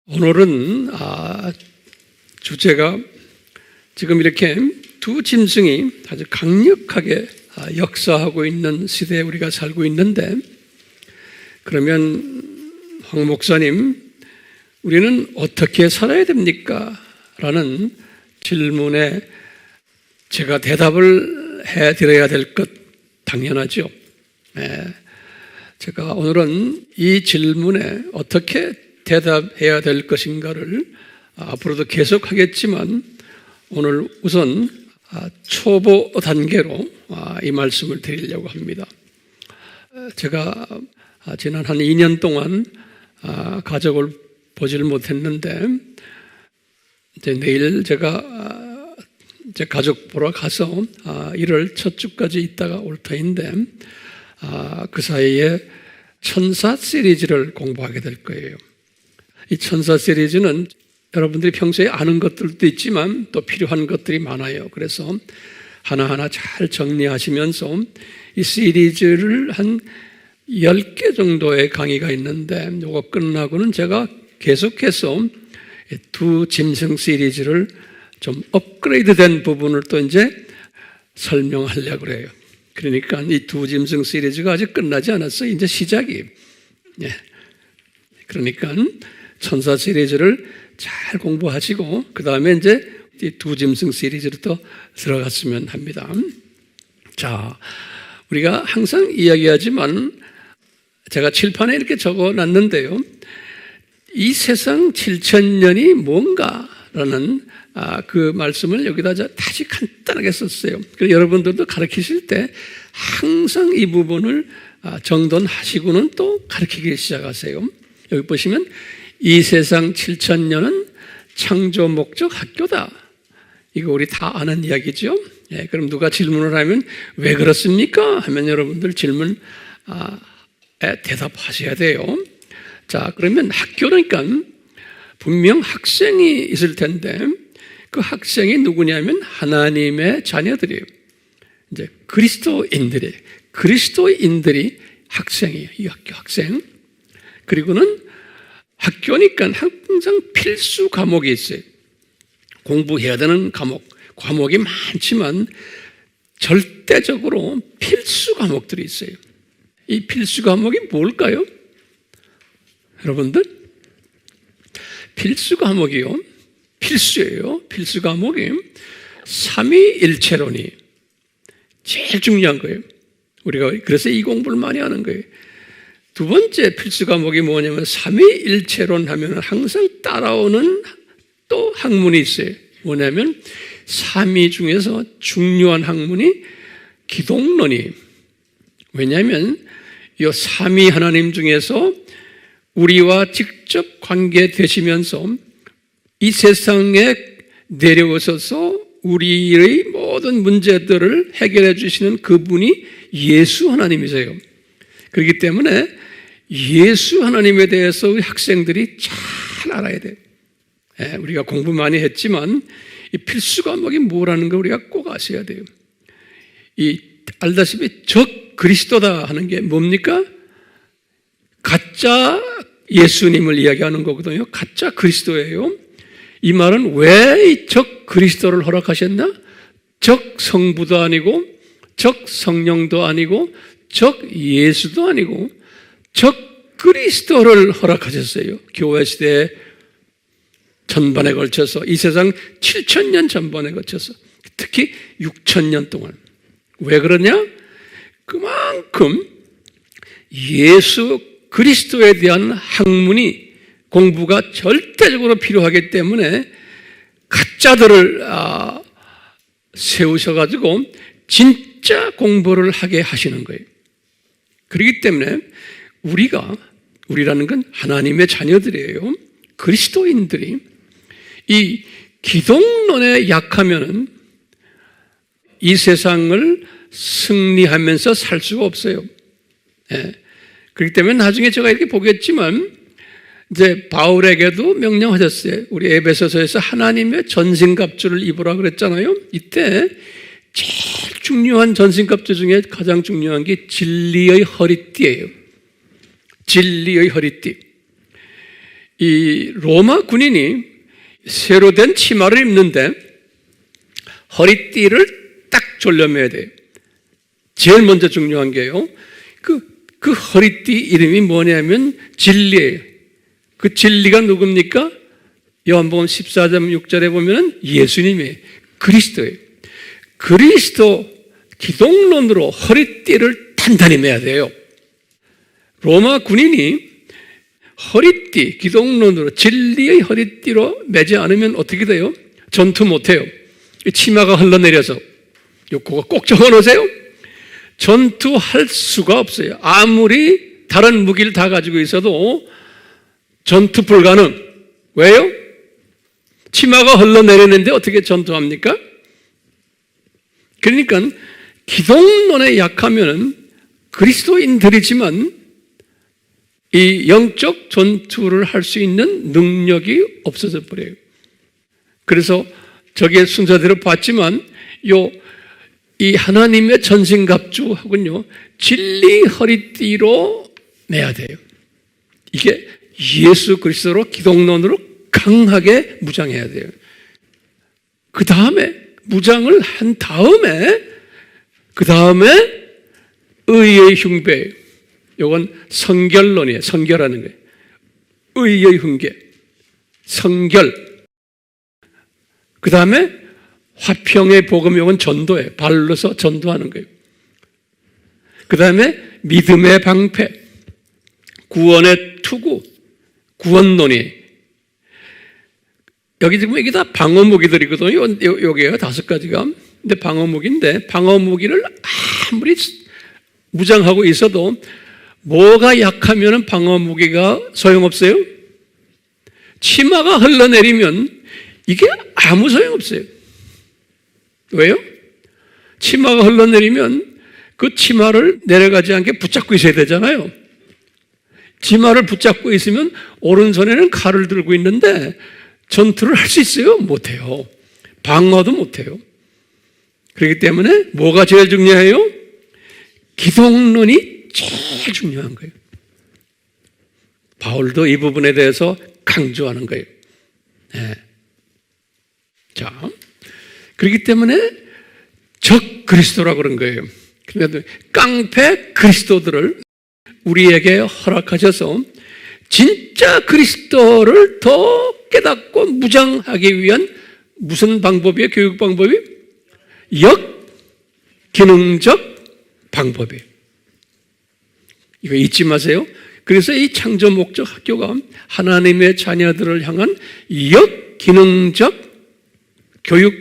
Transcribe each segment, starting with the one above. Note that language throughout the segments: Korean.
오늘은 주제가 지금 이렇게 두 짐승이 아주 강력하게 역사하고 있는 시대에 우리가 살고 있는데, 그러면 황 목사님, 우리는 어떻게 살아야 됩니까? 라는 질문에 제가 대답을 해드려야 될 것 당연하죠. 제가 오늘은 이 질문에 어떻게 대답해야 될 것인가를 앞으로도 계속 하겠지만, 오늘 우선 초보 단계로 이 말씀을 드리려고 합니다. 제가 지난 한 2년 동안 가족을 보질 못했는데, 이제 내일 제가 제 가족 보러 가서 1월 첫 주까지 있다가 올 터인데, 그 사이에 천사 시리즈를 공부하게 될 거예요. 이 천사 시리즈는 여러분들이 평소에 아는 것들도 있지만 또 필요한 것들이 많아요. 그래서 하나하나 잘 정리하시면서 이 시리즈를 한 10개 정도의 강의가 있는데, 이거 끝나고는 제가 계속해서 두 짐승 시리즈를 좀 업그레이드 된 부분을 또 이제 설명하려고 그래요. 그러니까 이 두 짐승 시리즈가 아직 끝나지 않았어요. 이제 시작이에요. 그러니까 천사 시리즈를 잘 공부하시고, 그 다음에 이제 이 두 짐승 시리즈로 또 들어갔으면 합니다. 자, 우리가 항상 이야기하지만 제가 칠판에 이렇게 적어 놨는데요. 이 세상 7,000년이 뭔가라는 그 말씀을 여기다 다시 간단하게 썼어요. 그래서 여러분들도 가르치실 때 항상 이 부분을 정돈하시고는 또 가르치기 시작하세요. 여기 보시면 이 세상 7,000년은 창조 목적 학교다. 이거 우리 다 아는 이야기죠. 그럼 누가 질문을 하면 왜 그렇습니까? 하면 여러분들 질문 대답하셔야 돼요. 자, 그러면 학교니까 분명 학생이 있을 텐데, 그 학생이 누구냐면 하나님의 자녀들이에요. 이제 그리스도인들이 학생이에요. 이 학교 학생. 그리고는 학교니까 항상 필수 과목이 있어요. 공부해야 되는 과목이 많지만 절대적으로 필수 과목들이 있어요. 이 필수 과목이 뭘까요? 여러분들, 필수 과목이요, 필수예요. 필수 과목이 삼위일체론이 제일 중요한 거예요. 우리가 그래서 이 공부를 많이 하는 거예요. 두 번째 필수 과목이 뭐냐면, 삼위일체론 하면 항상 따라오는 또 학문이 있어요. 뭐냐면 삼위 중에서 중요한 학문이 기독론이. 왜냐하면 이 삼위 하나님 중에서 우리와 직접 관계되시면서 이 세상에 내려오셔서 우리의 모든 문제들을 해결해 주시는 그분이 예수 하나님이세요. 그렇기 때문에 예수 하나님에 대해서 우리 학생들이 잘 알아야 돼요. 우리가 공부 많이 했지만 이 필수 과목이 뭐라는 거 우리가 꼭 아셔야 돼요. 이 알다시피 적 그리스도다 하는 게 뭡니까? 가짜 예수님을 이야기하는 거거든요. 가짜 그리스도예요. 이 말은 왜 적 그리스도를 허락하셨나? 적 성부도 아니고, 적 성령도 아니고, 적 예수도 아니고, 적 그리스도를 허락하셨어요. 교회 시대 전반에 걸쳐서, 이 세상 7,000년 전반에 걸쳐서, 특히 6,000년 동안. 왜 그러냐? 그만큼 예수 그리스도에 대한 학문이, 공부가 절대적으로 필요하기 때문에 가짜들을 세우셔가지고 진짜 공부를 하게 하시는 거예요. 그렇기 때문에 우리라는 건 하나님의 자녀들이에요. 그리스도인들이 이 기독론에 약하면은 이 세상을 승리하면서 살 수가 없어요. 그렇기 때문에 나중에 제가 이렇게 보겠지만, 이제 바울에게도 명령하셨어요. 우리 에베소서에서 하나님의 전신갑주를 입으라 그랬잖아요. 이때 제일 중요한 전신갑주 중에 가장 중요한 게 진리의 허리띠예요. 진리의 허리띠. 이 로마 군인이 새로 된 치마를 입는데 허리띠를 딱 졸려매야 돼요. 제일 먼저 중요한 게요. 그 허리띠 이름이 뭐냐면 진리예요. 그 진리가 누굽니까? 요한복음 14장 6절에 보면 예수님의 그리스도예요. 그리스도 기독론으로 허리띠를 단단히 매야 돼요. 로마 군인이 허리띠, 기독론으로 진리의 허리띠로 매지 않으면 어떻게 돼요? 전투 못해요. 치마가 흘러내려서 그거 꼭 적어놓으세요. 전투할 수가 없어요. 아무리 다른 무기를 다 가지고 있어도 전투 불가능. 왜요? 치마가 흘러내리는데 어떻게 전투합니까? 그러니까 기독론에 약하면 그리스도인들이지만 이 영적 전투를 할 수 있는 능력이 없어져 버려요. 그래서 저게 순서대로 봤지만 이 하나님의 전신갑주하고는요, 진리 허리띠로 매야 돼요. 이게 예수 그리스도로 기독론으로 강하게 무장해야 돼요. 그 다음에 무장을 한 다음에 의의 흉배. 이건 성결론이에요. 성결하는 거예요. 의의 흉계, 성결. 그 다음에 화평의 복음, 이건 전도예요. 발로서 전도하는 거예요. 그 다음에 믿음의 방패, 구원의 투구, 구원론이. 여기 지금 이게 다 방어무기들이거든요. 여기에요. 5가지가. 근데 방어무기인데, 방어무기를 아무리 무장하고 있어도 뭐가 약하면 방어무기가 소용없어요? 치마가 흘러내리면 이게 아무 소용없어요. 왜요? 치마가 흘러내리면 그 치마를 내려가지 않게 붙잡고 있어야 되잖아요. 치마를 붙잡고 있으면 오른손에는 칼을 들고 있는데 전투를 할 수 있어요? 못해요. 방어도 못해요. 그렇기 때문에 뭐가 제일 중요해요? 기독론이 제일 중요한 거예요. 바울도 이 부분에 대해서 강조하는 거예요. 네. 자, 그렇기 때문에 적 그리스도라고 그런 거예요. 그런데 깡패 그리스도들을 우리에게 허락하셔서 진짜 그리스도를 더 깨닫고 무장하기 위한 무슨 방법이에요? 교육 방법이? 역기능적 방법이에요. 이거 잊지 마세요. 그래서 이 창조 목적 학교가 하나님의 자녀들을 향한 역기능적 교육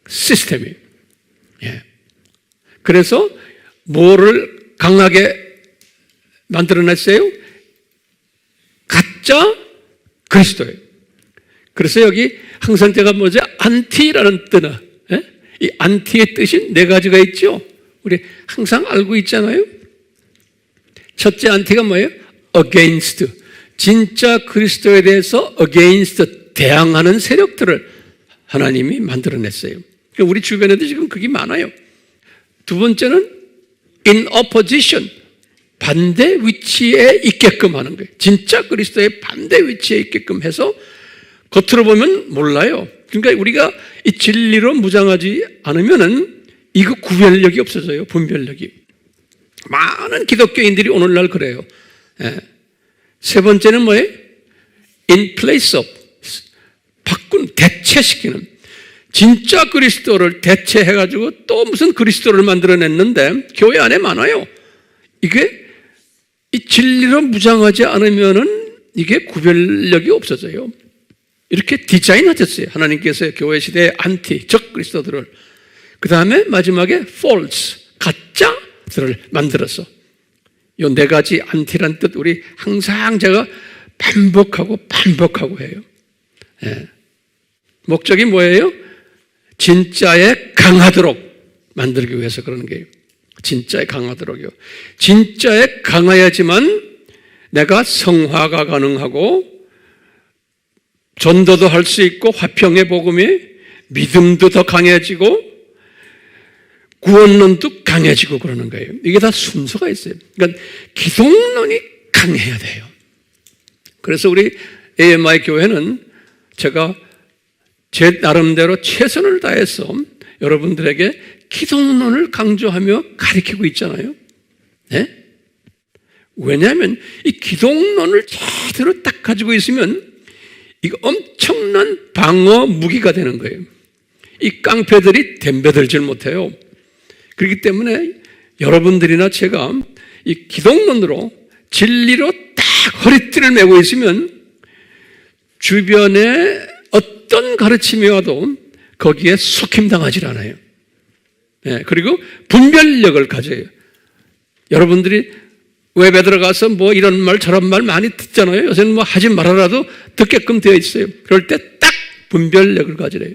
시스템이에요. 예. 그래서 뭐를 강하게 만들어냈어요? 가짜 그리스도예요. 그래서 여기 항상 제가 뭐죠? 안티라는 뜻은, 예? 이 안티의 뜻이 4가지가 있죠? 우리 항상 알고 있잖아요? 첫째 안티가 뭐예요? against. 진짜 그리스도에 대해서 against, 대항하는 세력들을 하나님이 만들어냈어요. 우리 주변에도 지금 그게 많아요. 두 번째는 in opposition, 반대 위치에 있게끔 하는 거예요. 진짜 그리스도의 반대 위치에 있게끔 해서 겉으로 보면 몰라요. 그러니까 우리가 이 진리로 무장하지 않으면은 이거 구별력이 없어져요. 분별력이. 많은 기독교인들이 오늘날 그래요. 예. 세 번째는 뭐예요? in place of, 대체시키는. 진짜 그리스도를 대체해가지고 또 무슨 그리스도를 만들어냈는데 교회 안에 많아요. 이게 이 진리로 무장하지 않으면은 이게 구별력이 없어져요. 이렇게 디자인하셨어요. 하나님께서 교회 시대의 안티, 적 그리스도들을. 그 다음에 마지막에 false, 가짜들을 만들어서. 이 4가지 안티란 뜻 우리 항상 제가 반복하고 해요. 예. 목적이 뭐예요? 진짜에 강하도록 만들기 위해서 그러는 거예요. 진짜에 강하도록요. 진짜에 강해야지만 내가 성화가 가능하고 전도도 할 수 있고 화평의 복음이 믿음도 더 강해지고 구원론도 강해지고 그러는 거예요. 이게 다 순서가 있어요. 그러니까 기독론이 강해야 돼요. 그래서 우리 AMI 교회는 제가 제 나름대로 최선을 다해서 여러분들에게 기독론을 강조하며 가르치고 있잖아요. 네? 왜냐하면 이 기독론을 제대로 딱 가지고 있으면 이거 엄청난 방어 무기가 되는 거예요. 이 깡패들이 덤벼들질 못해요. 그렇기 때문에 여러분들이나 제가 이 기독론으로 진리로 딱 허리띠를 메고 있으면 주변에 어떤 가르침이 와도 거기에 속힘당하지 않아요. 네, 그리고 분별력을 가져요. 여러분들이 웹에 들어가서 뭐 이런 말 저런 말 많이 듣잖아요. 요새는 뭐 하지 말아라도 듣게끔 되어 있어요. 그럴 때 딱 분별력을 가지래요.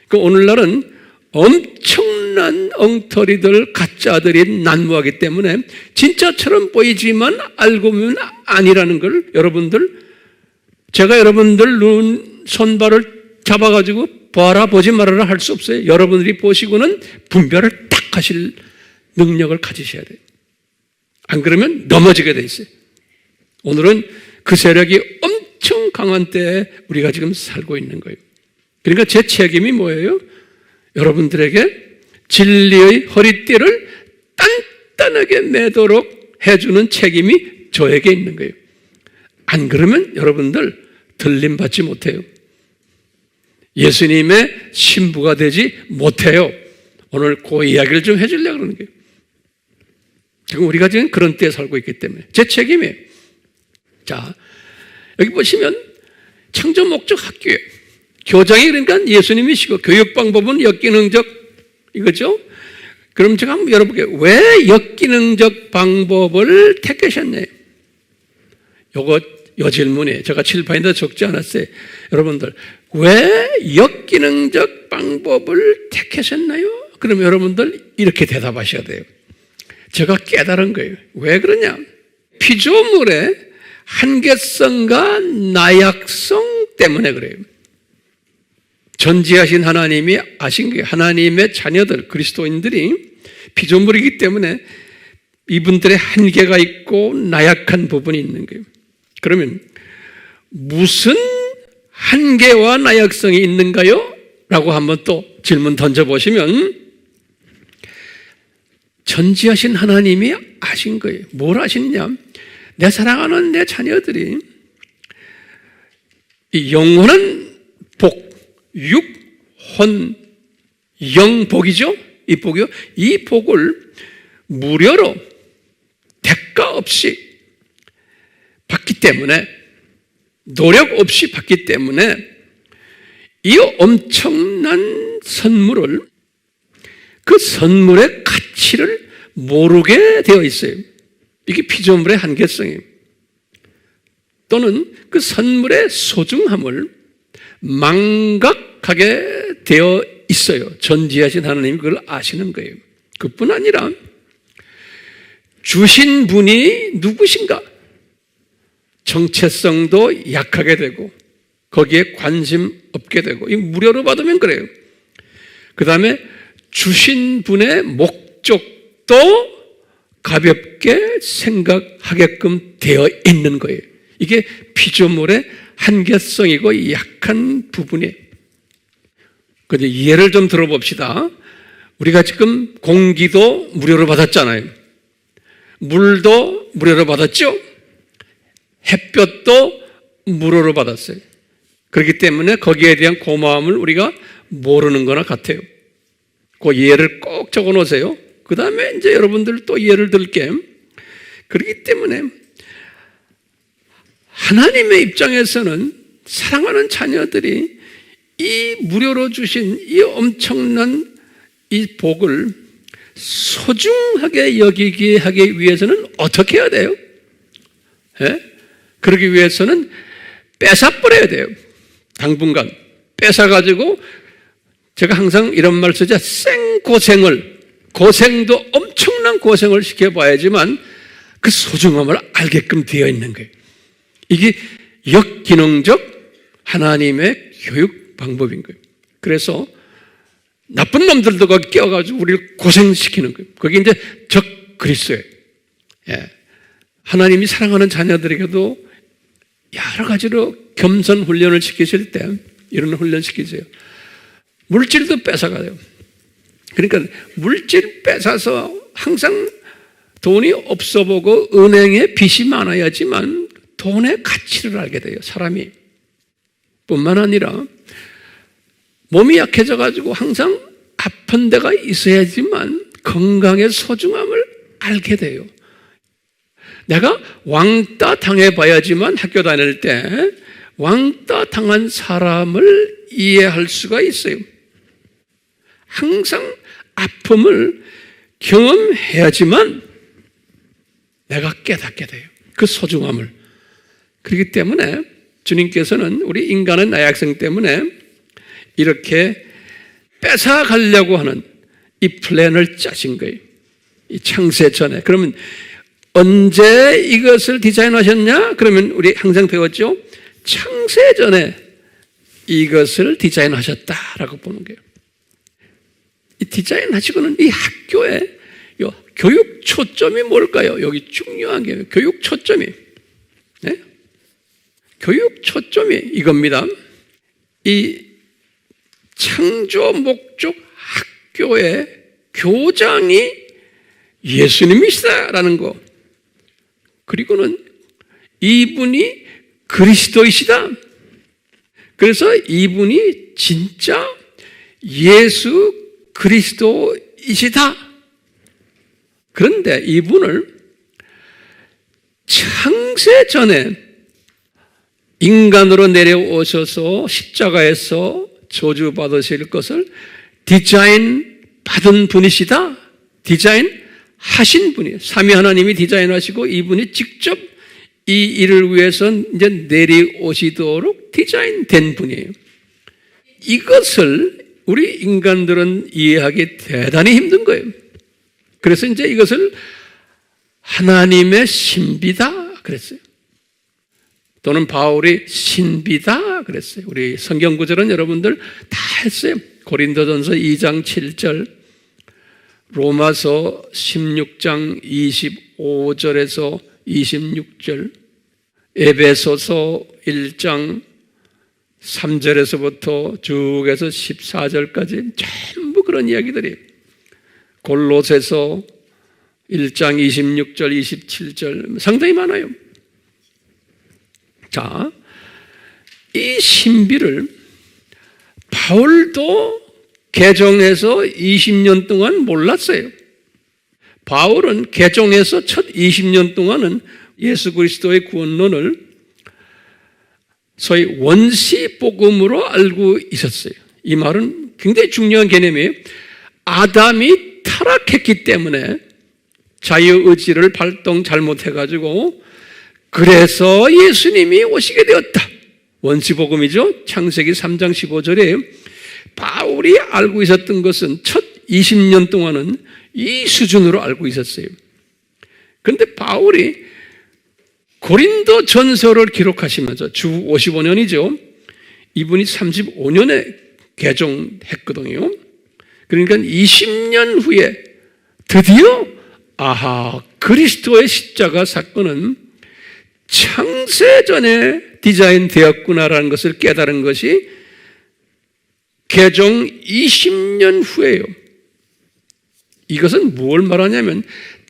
그 오늘날은 엄청난 엉터리들, 가짜들이 난무하기 때문에 진짜처럼 보이지만 알고 보면 아니라는 걸 여러분들, 제가 여러분들 눈, 손발을 잡아가지고 봐라, 보지 말아라 할 수 없어요. 여러분들이 보시고는 분별을 딱 하실 능력을 가지셔야 돼요. 안 그러면 넘어지게 돼 있어요. 오늘은 그 세력이 엄청 강한 때에 우리가 지금 살고 있는 거예요. 그러니까 제 책임이 뭐예요? 여러분들에게 진리의 허리띠를 단단하게 매도록 해주는 책임이 저에게 있는 거예요. 안 그러면 여러분들 들림받지 못해요. 예수님의 신부가 되지 못해요. 오늘 그 이야기를 좀 해주려고 그러는 거예요. 지금 우리가 지금 그런 때에 살고 있기 때문에 제 책임이에요. 자, 여기 보시면 창조 목적 학교예요. 교장이 그러니까 예수님이시고 교육 방법은 역기능적 이거죠. 그럼 제가 한번 열어볼게요. 왜 역기능적 방법을 택하셨나요? 요 질문에 제가 칠판에다 적지 않았어요. 여러분들 왜 역기능적 방법을 택하셨나요? 그럼 여러분들 이렇게 대답하셔야 돼요. 제가 깨달은 거예요. 왜 그러냐? 피조물의 한계성과 나약성 때문에 그래요. 전지하신 하나님이 아신 거예요. 하나님의 자녀들, 그리스도인들이 피조물이기 때문에 이분들의 한계가 있고 나약한 부분이 있는 거예요. 그러면 무슨 한계와 나약성이 있는가요? 라고 한번 또 질문 던져보시면 전지하신 하나님이 아신 거예요. 뭘 아시느냐? 내 사랑하는 내 자녀들이 이 영원한 복, 육, 혼, 영 복이죠? 이 복이요. 이 복을 무료로 대가 없이 받기 때문에, 노력 없이 받기 때문에 이 엄청난 선물을, 그 선물의 가치를 모르게 되어 있어요. 이게 피조물의 한계성이에요. 또는 그 선물의 소중함을 망각하게 되어 있어요. 전지하신 하나님이 그걸 아시는 거예요. 그뿐 아니라 주신 분이 누구신가? 정체성도 약하게 되고 거기에 관심 없게 되고, 이 무료로 받으면 그래요. 그 다음에 주신 분의 목적도 가볍게 생각하게끔 되어 있는 거예요. 이게 피조물의 한계성이고 약한 부분이에요. 근데 예를 좀 들어봅시다. 우리가 지금 공기도 무료로 받았잖아요. 물도 무료로 받았죠? 햇볕도 무료로 받았어요. 그렇기 때문에 거기에 대한 고마움을 우리가 모르는 거나 같아요. 그 예를 꼭 적어 놓으세요. 그 다음에 이제 여러분들 또 예를 들게. 그렇기 때문에 하나님의 입장에서는 사랑하는 자녀들이 이 무료로 주신 이 엄청난 이 복을 소중하게 여기게 하기 위해서는 어떻게 해야 돼요? 예? 그러기 위해서는 뺏어버려야 돼요. 당분간 뺏어가지고, 제가 항상 이런 말 쓰죠. 고생도 엄청난 고생을 시켜봐야지만 그 소중함을 알게끔 되어 있는 거예요. 이게 역기능적 하나님의 교육 방법인 거예요. 그래서 나쁜 놈들도 거기 끼어가지고 우리를 고생시키는 거예요. 그게 이제 적 그리스도예요. 예. 하나님이 사랑하는 자녀들에게도 여러 가지로 겸손 훈련을 시키실 때 이런 훈련 시키세요. 물질도 뺏어가요. 그러니까 물질 뺏어서 항상 돈이 없어 보고 은행에 빚이 많아야지만 돈의 가치를 알게 돼요, 사람이. 뿐만 아니라 몸이 약해져 가지고 항상 아픈 데가 있어야지만 건강의 소중함을 알게 돼요. 내가 왕따 당해봐야지만 학교 다닐 때 왕따 당한 사람을 이해할 수가 있어요. 항상 아픔을 경험해야지만 내가 깨닫게 돼요. 그 소중함을. 그렇기 때문에 주님께서는 우리 인간의 나약성 때문에 이렇게 뺏어가려고 하는 이 플랜을 짜신 거예요. 이 창세 전에. 그러면 언제 이것을 디자인하셨냐? 그러면 우리 항상 배웠죠? 창세 전에 이것을 디자인하셨다라고 보는 거예요. 이 디자인하시고는 이 학교에 교육 초점이 뭘까요? 여기 중요한 게 교육 초점이. 네? 교육 초점이 이겁니다. 이 창조 목적 학교의 교장이 예수님이시다라는 거. 그리고는 이분이 그리스도이시다. 그래서 이분이 진짜 예수 그리스도이시다. 그런데 이분을 창세 전에 인간으로 내려오셔서 십자가에서 저주 받으실 것을 디자인 받은 분이시다. 디자인 하신 분이에요. 삼위 하나님이 디자인하시고 이분이 직접 이 일을 위해서 이제 내려오시도록 디자인된 분이에요. 이것을 우리 인간들은 이해하기 대단히 힘든 거예요. 그래서 이제 이것을 하나님의 신비다 그랬어요. 또는 바울이 신비다 그랬어요. 우리 성경 구절은 여러분들 다 했어요. 고린도전서 2장 7절, 로마서 16장 25절에서 26절, 에베소서 1장 3절에서부터 쭉 해서 14절까지 전부 그런 이야기들이, 골로새서 1장 26절, 27절 상당히 많아요. 자, 이 신비를 바울도 개종해서 20년 동안 몰랐어요. 바울은 개종해서 첫 20년 동안은 예수 그리스도의 구원론을 소위 원시복음으로 알고 있었어요. 이 말은 굉장히 중요한 개념이에요. 아담이 타락했기 때문에 자유의지를 발동 잘못해가지고 그래서 예수님이 오시게 되었다. 원시복음이죠. 창세기 3장 15절에 바울이 알고 있었던 것은 첫 20년 동안은 이 수준으로 알고 있었어요. 그런데 바울이 고린도 전서를 기록하시면서 주 55년이죠. 이분이 35년에 개종했거든요. 그러니까 20년 후에 드디어 그리스도의 십자가 사건은 창세전에 디자인되었구나라는 것을 깨달은 것이 개종 20년 후예요. 이것은 뭘 말하냐면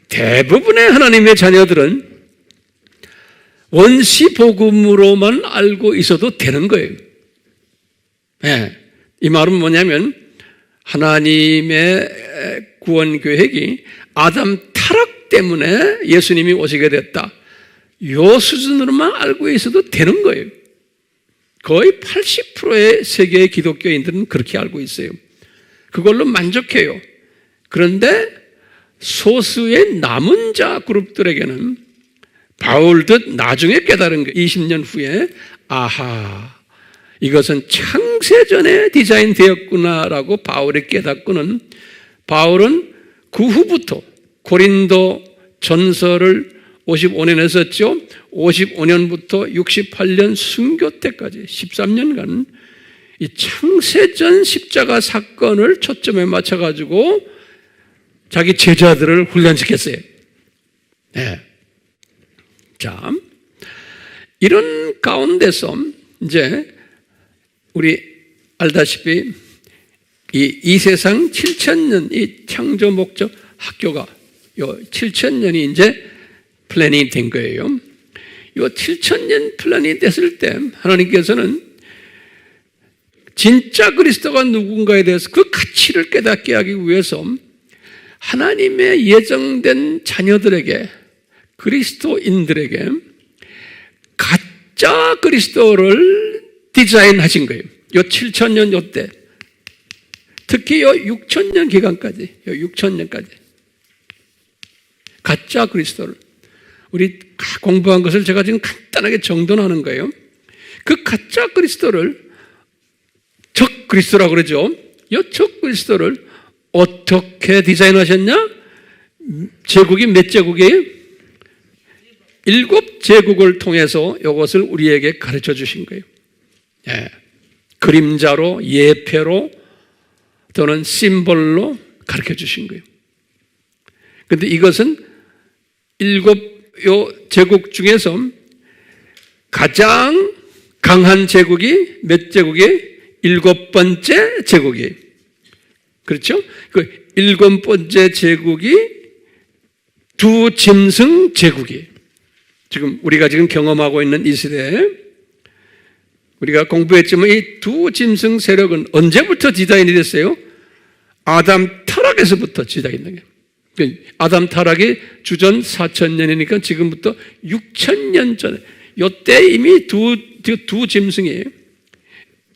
대부분의 하나님의 자녀들은 원시복음으로만 알고 있어도 되는 거예요. 네. 이 말은 뭐냐면 하나님의 구원 계획이 아담 타락 때문에 예수님이 오시게 됐다. 이 수준으로만 알고 있어도 되는 거예요. 거의 80%의 세계의 기독교인들은 그렇게 알고 있어요. 그걸로 만족해요. 그런데 소수의 남은 자 그룹들에게는 바울도 나중에 깨달은 거 20년 후에 이것은 창세전에 디자인되었구나라고 바울이 깨닫고는 바울은 그 후부터 고린도 전서를 55년 했었죠. 55년부터 68년 순교 때까지 13년간 이 창세전 십자가 사건을 초점에 맞춰가지고 자기 제자들을 훈련시켰어요. 네. 자, 이런 가운데서 이제 우리 알다시피 이 세상 7,000년 이 창조 목적 학교가 요 7,000년이 이제 플랜이 된 거예요. 요 7,000년 플랜이 됐을 때 하나님께서는 진짜 그리스도가 누군가에 대해서 그 가치를 깨닫게 하기 위해서 하나님의 예정된 자녀들에게, 그리스도인들에게 가짜 그리스도를 디자인하신 거예요. 요 7,000년 요 때, 특히 요 6,000년 기간까지, 요 6,000년까지 가짜 그리스도를, 우리 공부한 것을 제가 지금 간단하게 정돈하는 거예요. 그 가짜 그리스도를 적 그리스도라고 그러죠. 이 적 그리스도를 어떻게 디자인하셨냐? 제국이 몇 제국이에요? 7제국을 통해서 이것을 우리에게 가르쳐 주신 거예요. 예. 그림자로, 예표로 또는 심볼로 가르쳐 주신 거예요. 그런데 이것은 7제국 중에서 가장 강한 제국이 몇 제국이에요? 7번째 제국이에요. 그렇죠? 그 7번째 제국이 두 짐승 제국이에요. 지금 우리가 지금 경험하고 있는 이 시대에 우리가 공부했지만 이 두 짐승 세력은 언제부터 디자인이 됐어요? 아담 타락에서부터 디자인이 된 거예요. 아담 타락이 주전 4,000년이니까 지금부터 6,000년 전에 이때 이미 두 짐승이에요.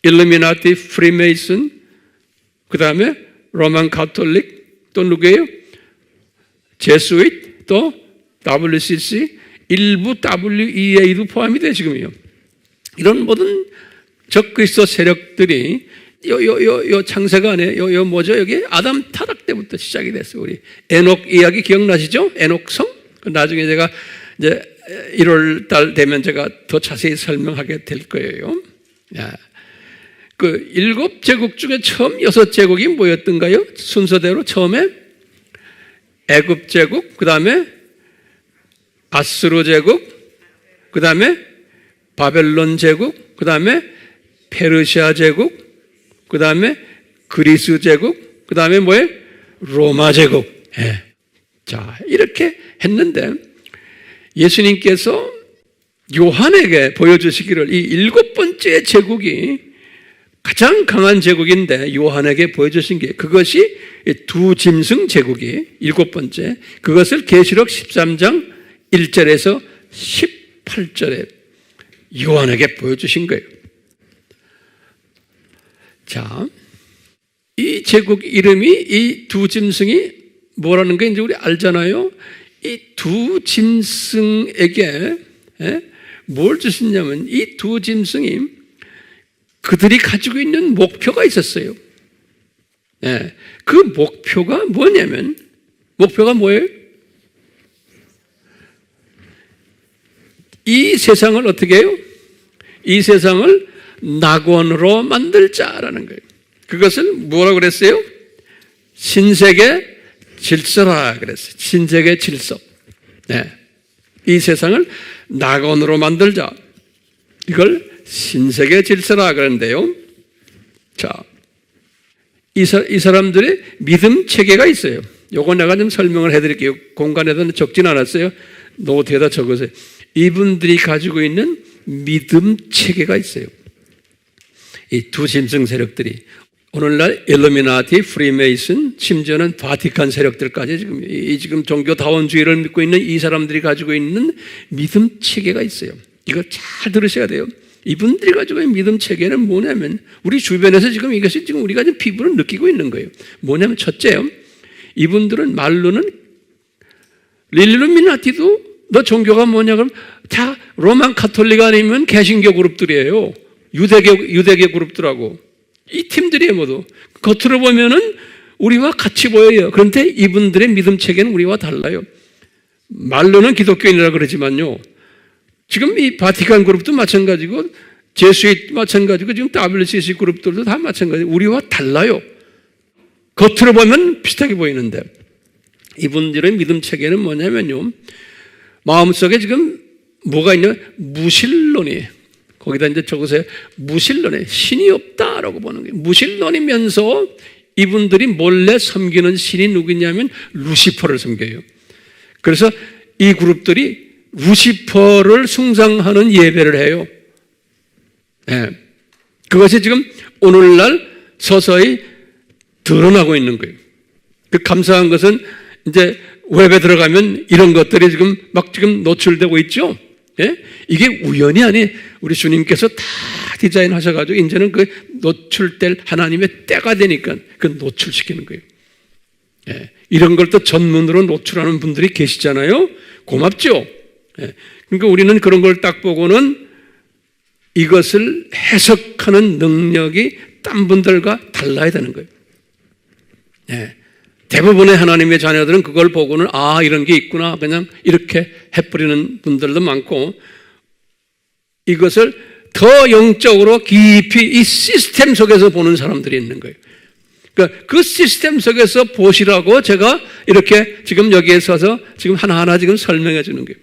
일루미나티, 프리메이슨, 그 다음에 로만 가톨릭, 또 누구예요? 제수잇, 또 WCC, 일부 WEA도 포함이 돼요, 지금요. 이런 모든 적그리스도 세력들이 요 창세간에 뭐죠? 여기 아담 타락 때부터 시작이 됐어요. 우리 에녹 이야기 기억나시죠? 에녹성? 나중에 제가 이제 1월 달 되면 제가 더 자세히 설명하게 될 거예요. 그 7제국 중에 처음 6제국이 뭐였던가요? 순서대로 처음에 애굽 제국, 그 다음에 아스루 제국, 그 다음에 바벨론 제국, 그 다음에 페르시아 제국, 그 다음에 그리스 제국, 그 다음에 뭐예요? 로마 제국. 예. 자, 이렇게 했는데 예수님께서 요한에게 보여주시기를 이 7번째 제국이 가장 강한 제국인데 요한에게 보여주신 게 그것이 두 짐승 제국이 7번째, 그것을 계시록 13장 1절에서 18절에 요한에게 보여주신 거예요. 자, 이 제국 이름이 이 두 짐승이 뭐라는 게 이제 우리 알잖아요. 이 두 짐승에게 뭘 주셨냐면 이 두 짐승이 그들이 가지고 있는 목표가 있었어요. 그 목표가 뭐냐면, 목표가 뭐예요? 이 세상을 어떻게 해요? 이 세상을 낙원으로 만들자라는 거예요. 그것을 뭐라고 그랬어요? 신세계 질서라 그랬어요. 신세계 질서. 이 세상을 낙원으로 만들자. 이걸 신세계 질서라 그러는데요. 자, 이 사람들의 믿음 체계가 있어요. 요거 내가 좀 설명을 해드릴게요. 공간에다 적진 않았어요. 노트에다 적으세요. 이분들이 가지고 있는 믿음 체계가 있어요. 이 두 짐승 세력들이 오늘날 일루미나티, 프리메이슨, 심지어는 바티칸 세력들까지 지금 종교다원주의를 믿고 있는 이 사람들이 가지고 있는 믿음 체계가 있어요. 이걸 잘 들으셔야 돼요. 이분들이 가지고 있는 믿음 체계는 뭐냐면 우리 주변에서 지금 이것이 지금 우리가 지금 피부로 느끼고 있는 거예요. 뭐냐면 첫째요. 이분들은 말로는 일루미나티도 너 종교가 뭐냐 그럼 다 로만 가톨릭 아니면 개신교 그룹들이에요. 유대교 그룹들하고 이 팀들이에요 모두. 겉으로 보면은 우리와 같이 보여요. 그런데 이분들의 믿음 체계는 우리와 달라요. 말로는 기독교인이라 그러지만요. 지금 이 바티칸 그룹도 마찬가지고 제수잇 마찬가지고 지금 WCC 그룹들도 다 마찬가지고 우리와 달라요. 겉으로 보면 비슷하게 보이는데 이분들의 믿음 체계는 뭐냐면요. 마음속에 지금 뭐가 있냐? 무신론이. 거기다 이제 적으세요. 무신론에 신이 없다라고 보는 거예요. 무신론이면서 이분들이 몰래 섬기는 신이 누구냐면 루시퍼를 섬겨요. 그래서 이 그룹들이 루시퍼를 숭상하는 예배를 해요. 네. 그것이 지금 오늘날 서서히 드러나고 있는 거예요. 그 감사한 것은 이제 웹에 들어가면 이런 것들이 지금 노출되고 있죠. 예? 이게 우연이 아니, 우리 주님께서 다 디자인하셔가지고 이제는 그 노출될 하나님의 때가 되니까 그 노출시키는 거예요. 예. 이런 걸 또 전문으로 노출하는 분들이 계시잖아요. 고맙죠. 예. 그러니까 우리는 그런 걸 딱 보고는 이것을 해석하는 능력이 딴 분들과 달라야 되는 거예요. 예. 대부분의 하나님의 자녀들은 그걸 보고는 이런 게 있구나 그냥 이렇게 해버리는 분들도 많고, 이것을 더 영적으로 깊이 이 시스템 속에서 보는 사람들이 있는 거예요. 그러니까 그 시스템 속에서 보시라고 제가 이렇게 지금 여기에 서서 지금 하나하나 지금 설명해 주는 거예요.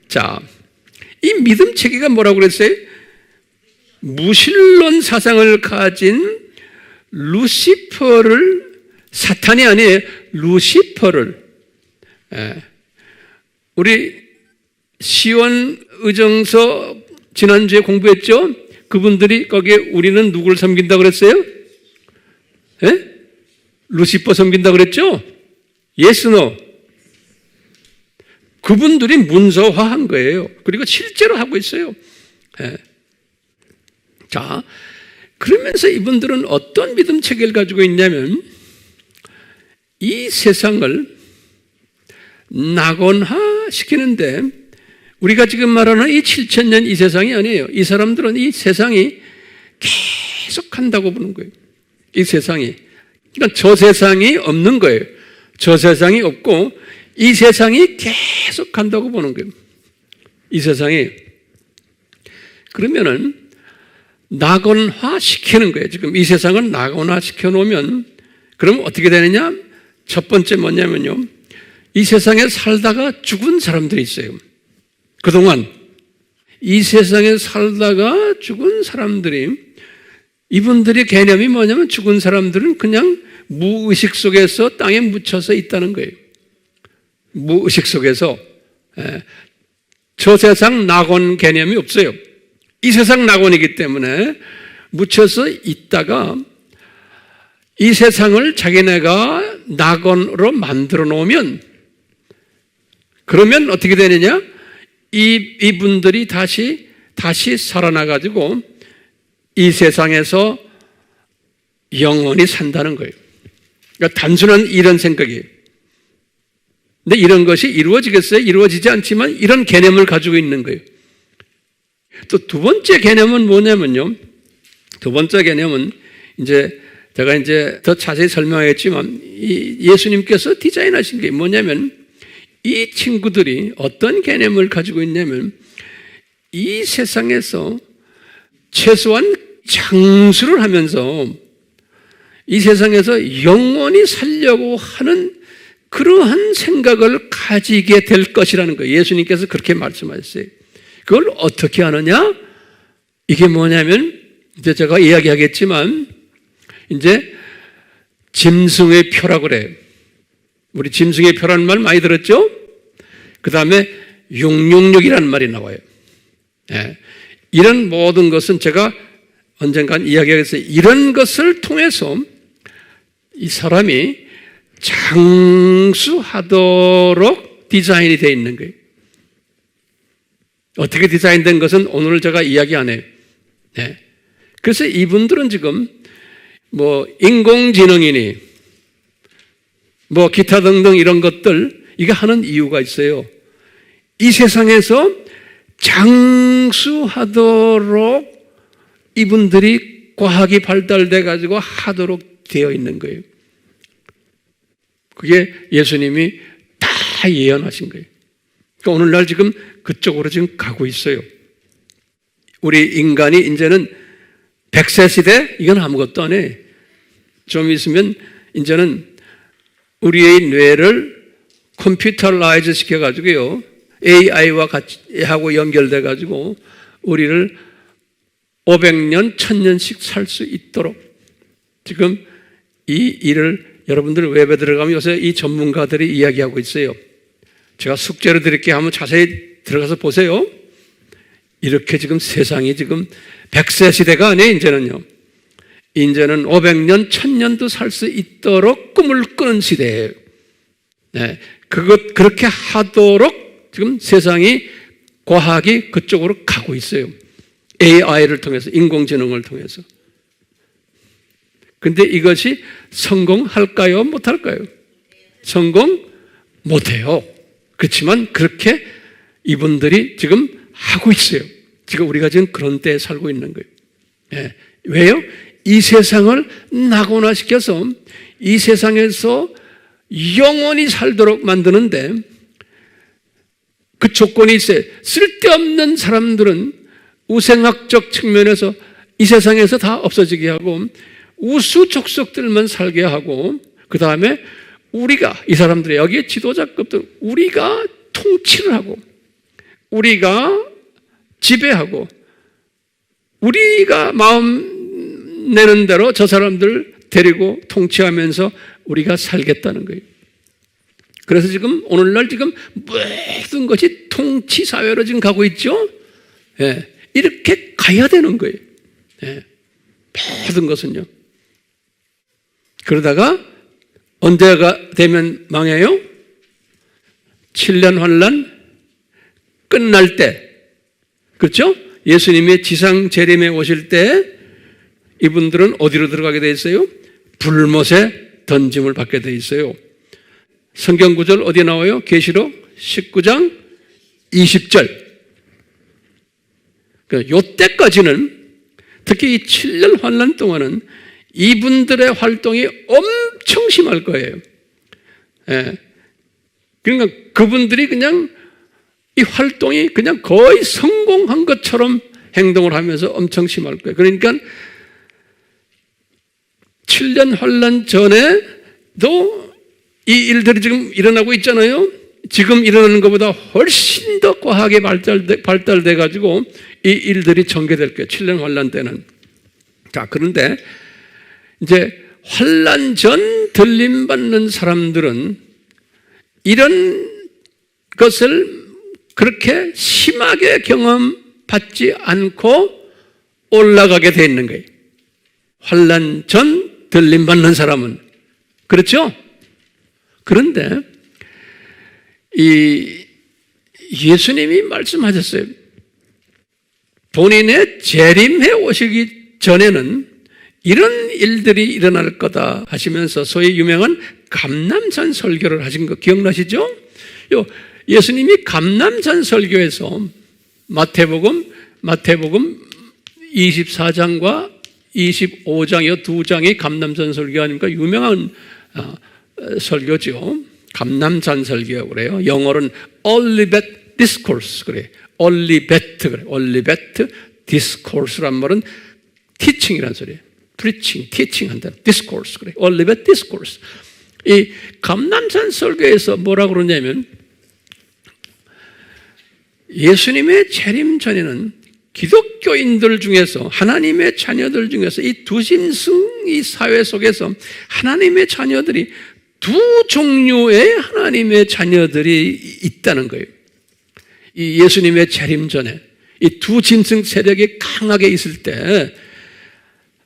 자, 이 믿음 체계가 뭐라고 그랬어요? 무신론 사상을 가진 루시퍼를, 사탄이 아니에요. 루시퍼를. 우리 시원의정서 지난주에 공부했죠? 그분들이 거기에 우리는 누구를 섬긴다고 그랬어요? 루시퍼 섬긴다고 그랬죠? Yes, no. 그분들이 문서화한 거예요. 그리고 실제로 하고 있어요. 자, 그러면서 이분들은 어떤 믿음 체계를 가지고 있냐면, 이 세상을 낙원화 시키는데, 우리가 지금 말하는 이 7000년 이 세상이 아니에요. 이 사람들은 이 세상이 계속 한다고 보는 거예요. 이 세상이. 그러니까 저 세상이 없는 거예요. 저 세상이 없고 이 세상이 계속 간다고 보는 거예요. 이 세상이. 그러면은 낙원화 시키는 거예요. 지금 이 세상을 낙원화 시켜놓으면 그럼 어떻게 되느냐? 첫 번째 뭐냐면요, 이 세상에 살다가 죽은 사람들이 있어요. 그동안 이 세상에 살다가 죽은 사람들이, 이분들의 개념이 뭐냐면 죽은 사람들은 그냥 무의식 속에서 땅에 묻혀서 있다는 거예요. 무의식 속에서. 저 세상 낙원 개념이 없어요. 이 세상 낙원이기 때문에 묻혀서 있다가 이 세상을 자기네가 낙원으로 만들어 놓으면, 그러면 어떻게 되느냐? 이분들이 다시 살아나가지고 이 세상에서 영원히 산다는 거예요. 그러니까 단순한 이런 생각이에요. 근데 이런 것이 이루어지겠어요? 이루어지지 않지만 이런 개념을 가지고 있는 거예요. 또 두 번째 개념은 뭐냐면요, 두 번째 개념은 제가 더 자세히 설명하겠지만, 예수님께서 디자인하신 게 뭐냐면, 이 친구들이 어떤 개념을 가지고 있냐면, 이 세상에서 최소한 장수를 하면서 이 세상에서 영원히 살려고 하는 그러한 생각을 가지게 될 것이라는 거예요. 예수님께서 그렇게 말씀하셨어요. 그걸 어떻게 하느냐? 이게 뭐냐면, 이제 제가 이야기하겠지만, 이제 짐승의 표라고 그래요. 우리 짐승의 표라는 말 많이 들었죠? 그 다음에 666이라는 말이 나와요. 이런 모든 것은 제가 언젠간 이야기하겠어요. 이런 것을 통해서 이 사람이 장수하도록 디자인이 되어 있는 거예요. 어떻게 디자인된 것은 오늘 제가 이야기 안 해요. 그래서 이분들은 지금 인공지능이니 기타 등등 이런 것들, 이거 하는 이유가 있어요. 이 세상에서 장수하도록 이분들이 과학이 발달돼 가지고 하도록 되어 있는 거예요. 그게 예수님이 다 예언하신 거예요. 그러니까 오늘날 지금 그쪽으로 지금 가고 있어요. 우리 인간이 이제는 100세 시대, 이건 아무것도 안 해. 좀 있으면 이제는 우리의 뇌를 컴퓨터라이즈 시켜가지고요, AI와 같이 하고 연결돼 가지고 우리를 500년, 1000년씩 살 수 있도록 지금 이 일을 여러분들 웹에 들어가면 요새 이 전문가들이 이야기하고 있어요. 제가 숙제로 드릴게요. 한번 자세히 들어가서 보세요. 이렇게 지금 세상이 지금 100세 시대가 아니에요. 이제는 500년, 1000년도 살 수 있도록 꿈을 꾸는 시대예요. 네, 그렇게 하도록 지금 세상이 과학이 그쪽으로 가고 있어요. AI를 통해서, 인공지능을 통해서. 근데 이것이 성공할까요? 못할까요? 성공 못해요. 그렇지만 그렇게 이분들이 지금 하고 있어요. 지금 우리가 지금 그런 때에 살고 있는 거예요. 예. 왜요? 이 세상을 낙원화시켜서 이 세상에서 영원히 살도록 만드는데 그 조건이 있어요. 쓸데없는 사람들은 우생학적 측면에서 이 세상에서 다 없어지게 하고 우수족속들만 살게 하고 그 다음에 우리가 이 사람들의 여기에 지도자급들 우리가 통치를 하고 우리가 지배하고 우리가 마음 내는 대로 저 사람들 데리고 통치하면서 우리가 살겠다는 거예요. 그래서 지금 오늘날 지금 모든 것이 통치 사회로 지금 가고 있죠. 예, 이렇게 가야 되는 거예요. 예, 모든 것은요. 그러다가 언제가 되면 망해요? 7년 환란 끝날 때, 그렇죠? 예수님의 지상 재림에 오실 때 이분들은 어디로 들어가게 돼 있어요? 불못에 던짐을 받게 돼 있어요. 성경 구절 어디 나와요? 계시록 19장 20절. 요때까지는 특히 이 7년 환란 동안은 이분들의 활동이 엄청 심할 거예요. 예. 그러니까 그분들이 그냥 이 활동이 그냥 거의 성공한 것처럼 행동을 하면서 엄청 심할 거예요. 그러니까 7년 환란 전에도 이 일들이 지금 일어나고 있잖아요. 지금 일어나는 것보다 훨씬 더 과학이 발달돼 가지고 이 일들이 전개될 거예요. 7년 환란 때는. 자, 그런데 이제 환란 전 들림 받는 사람들은 이런 것을 그렇게 심하게 경험받지 않고 올라가게 돼 있는 거예요. 환란 전 들림 받는 사람은. 그렇죠? 그런데 이 예수님이 말씀하셨어요. 본인의 재림해 오시기 전에는 이런 일들이 일어날 거다 하시면서 소위 유명한 감람산 설교를 하신 거 기억나시죠? 예수님이 감람산 설교에서 마태복음 24장과 25장 이 두 장이 감람산 설교 아닙니까? 유명한 설교죠. 감람산 설교라고 그래요. 영어로는 Olivet Discourse 그래요. Olivet 그래요. Olivet Discourse란 말은 teaching이라는 소리예요. Preaching, teaching 한다는 Discourse 그래요. Olivet Discourse. 이 감람산 설교에서 뭐라고 그러냐면 예수님의 재림 전에는 기독교인들 중에서 하나님의 자녀들 중에서 이 두신승 이 사회 속에서 하나님의 자녀들이 두 종류의 하나님의 자녀들이 있다는 거예요. 이 예수님의 재림 전에 이 두 짐승 세력이 강하게 있을 때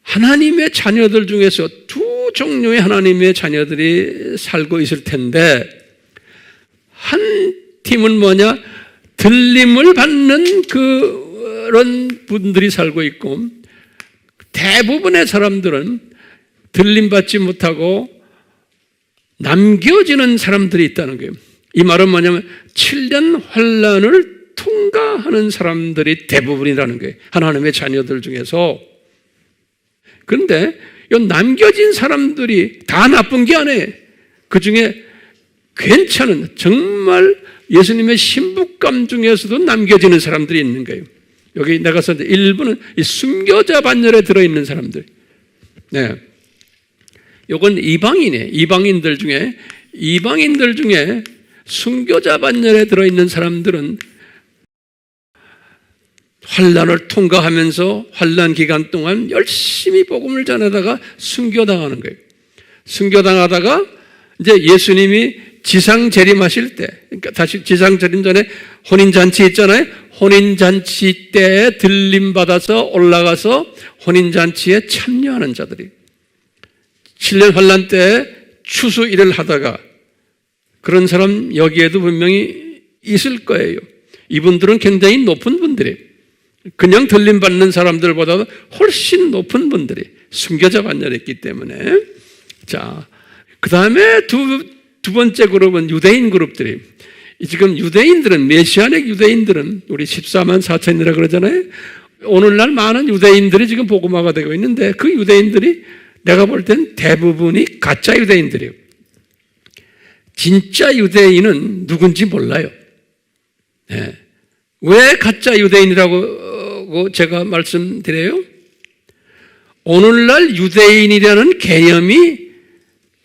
하나님의 자녀들 중에서 두 종류의 하나님의 자녀들이 살고 있을 텐데 한 팀은 뭐냐? 들림을 받는 그런 분들이 살고 있고 대부분의 사람들은 들림받지 못하고 남겨지는 사람들이 있다는 거예요. 이 말은 뭐냐면 7년 환란을 통과하는 사람들이 대부분이라는 거예요. 하나님의 자녀들 중에서. 그런데 이 남겨진 사람들이 다 나쁜 게 아니에요. 그 중에 괜찮은 정말 예수님의 신부감 중에서도 남겨지는 사람들이 있는 거예요. 여기 내가 썼는데 일부는 이 순교자 반열에 들어있는 사람들. 네. 요건 이방인이에요. 이방인들 중에 순교자 반열에 들어있는 사람들은 환난을 통과하면서 환난 기간 동안 열심히 복음을 전하다가 순교당하는 거예요. 순교당하다가 이제 예수님이 지상 재림하실 때, 그러니까 다시 지상 재림 전에 혼인잔치 있잖아요. 혼인잔치 때에 들림받아서 올라가서 혼인잔치에 참여하는 자들이 7년 환난 때에 추수 일을 하다가 그런 사람 여기에도 분명히 있을 거예요. 이분들은 굉장히 높은 분들이에요. 그냥 들림받는 사람들보다 훨씬 높은 분들이 순교자 반열에 있기 때문에. 자, 그 다음에 두 번째 그룹은 유대인 그룹들이, 지금 유대인들은, 메시아닉 유대인들은 우리 14만 4천이라 그러잖아요. 오늘날 많은 유대인들이 지금 복음화가 되고 있는데 그 유대인들이 내가 볼 땐 대부분이 가짜 유대인들이에요. 진짜 유대인은 누군지 몰라요. 네. 왜 가짜 유대인이라고 제가 말씀드려요? 오늘날 유대인이라는 개념이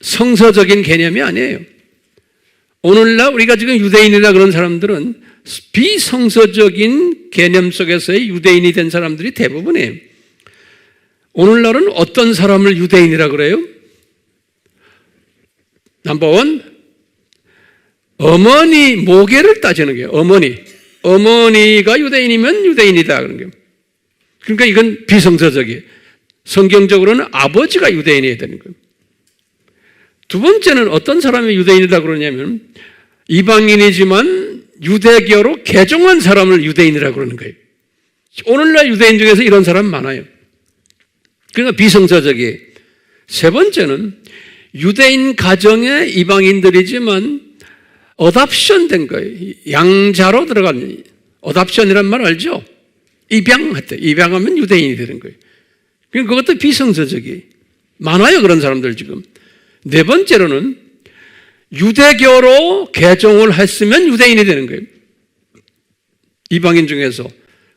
성서적인 개념이 아니에요. 오늘날 우리가 지금 유대인이라 그런 사람들은 비성서적인 개념 속에서의 유대인이 된 사람들이 대부분이에요. 오늘날은 어떤 사람을 유대인이라 그래요? 넘버원, 어머니 모계를 따지는 거예요. 어머니가 유대인이면 유대인이다 그런 거예요. 그러니까 이건 비성서적이에요. 성경적으로는 아버지가 유대인이어야 되는 거예요. 두 번째는 어떤 사람이 유대인이다 그러냐면 이방인이지만 유대교로 개종한 사람을 유대인이라고 그러는 거예요. 오늘날 유대인 중에서 이런 사람 많아요. 그러니까 비성서적이에요. 세 번째는 유대인 가정에 이방인들이지만 어답션 된 거예요. 양자로 들어간, 어답션이란 말 알죠? 입양했대. 입양하면 유대인이 되는 거예요. 그러니까 그것도 비성서적이에요. 많아요, 그런 사람들 지금. 네 번째로는 유대교로 개종을 했으면 유대인이 되는 거예요. 이방인 중에서.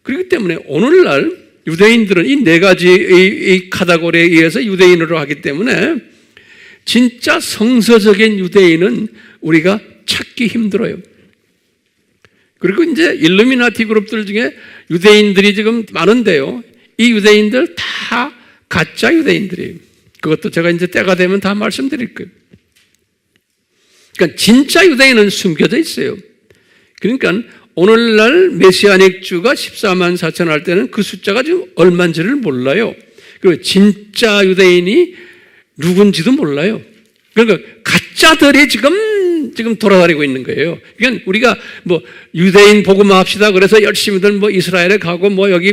그렇기 때문에 오늘날 유대인들은 이 네 가지의 카테고리에 의해서 유대인으로 하기 때문에 진짜 성서적인 유대인은 우리가 찾기 힘들어요. 그리고 이제 일루미나티 그룹들 중에 유대인들이 지금 많은데요. 이 유대인들 다 가짜 유대인들이에요. 그것도 제가 이제 때가 되면 다 말씀드릴 거예요. 그러니까 진짜 유대인은 숨겨져 있어요. 그러니까 오늘날 메시아닉 주가 14만 4천 할 때는 그 숫자가 지금 얼마인지를 몰라요. 그리고 진짜 유대인이 누군지도 몰라요. 그러니까 가짜들이 지금 돌아다니고 있는 거예요. 그러니까 우리가 뭐 유대인 복음화 합시다. 그래서 열심히들 뭐 이스라엘에 가고 뭐 여기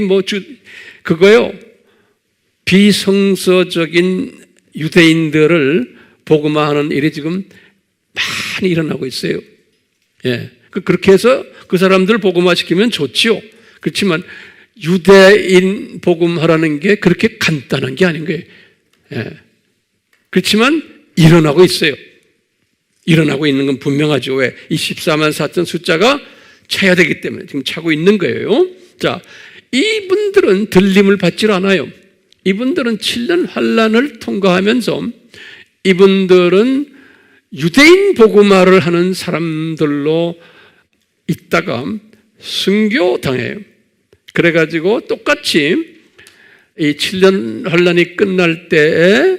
그거요. 비성서적인 유대인들을 복음화하는 일이 지금 많이 일어나고 있어요. 예. 그렇게 해서 그 사람들 복음화시키면 좋지요. 그렇지만 유대인 복음화라는 게 그렇게 간단한 게 아닌 거예요. 예. 그렇지만 일어나고 있어요. 일어나고 있는 건 분명하죠. 왜? 이 14만 4천 숫자가 차야 되기 때문에 지금 차고 있는 거예요. 자, 이분들은 들림을 받질 않아요. 이분들은 7년 환란을 통과하면서 이분들은 유대인 복음화를 하는 사람들로 있다가 순교당해요. 그래가지고 똑같이 이 7년 환란이 끝날 때에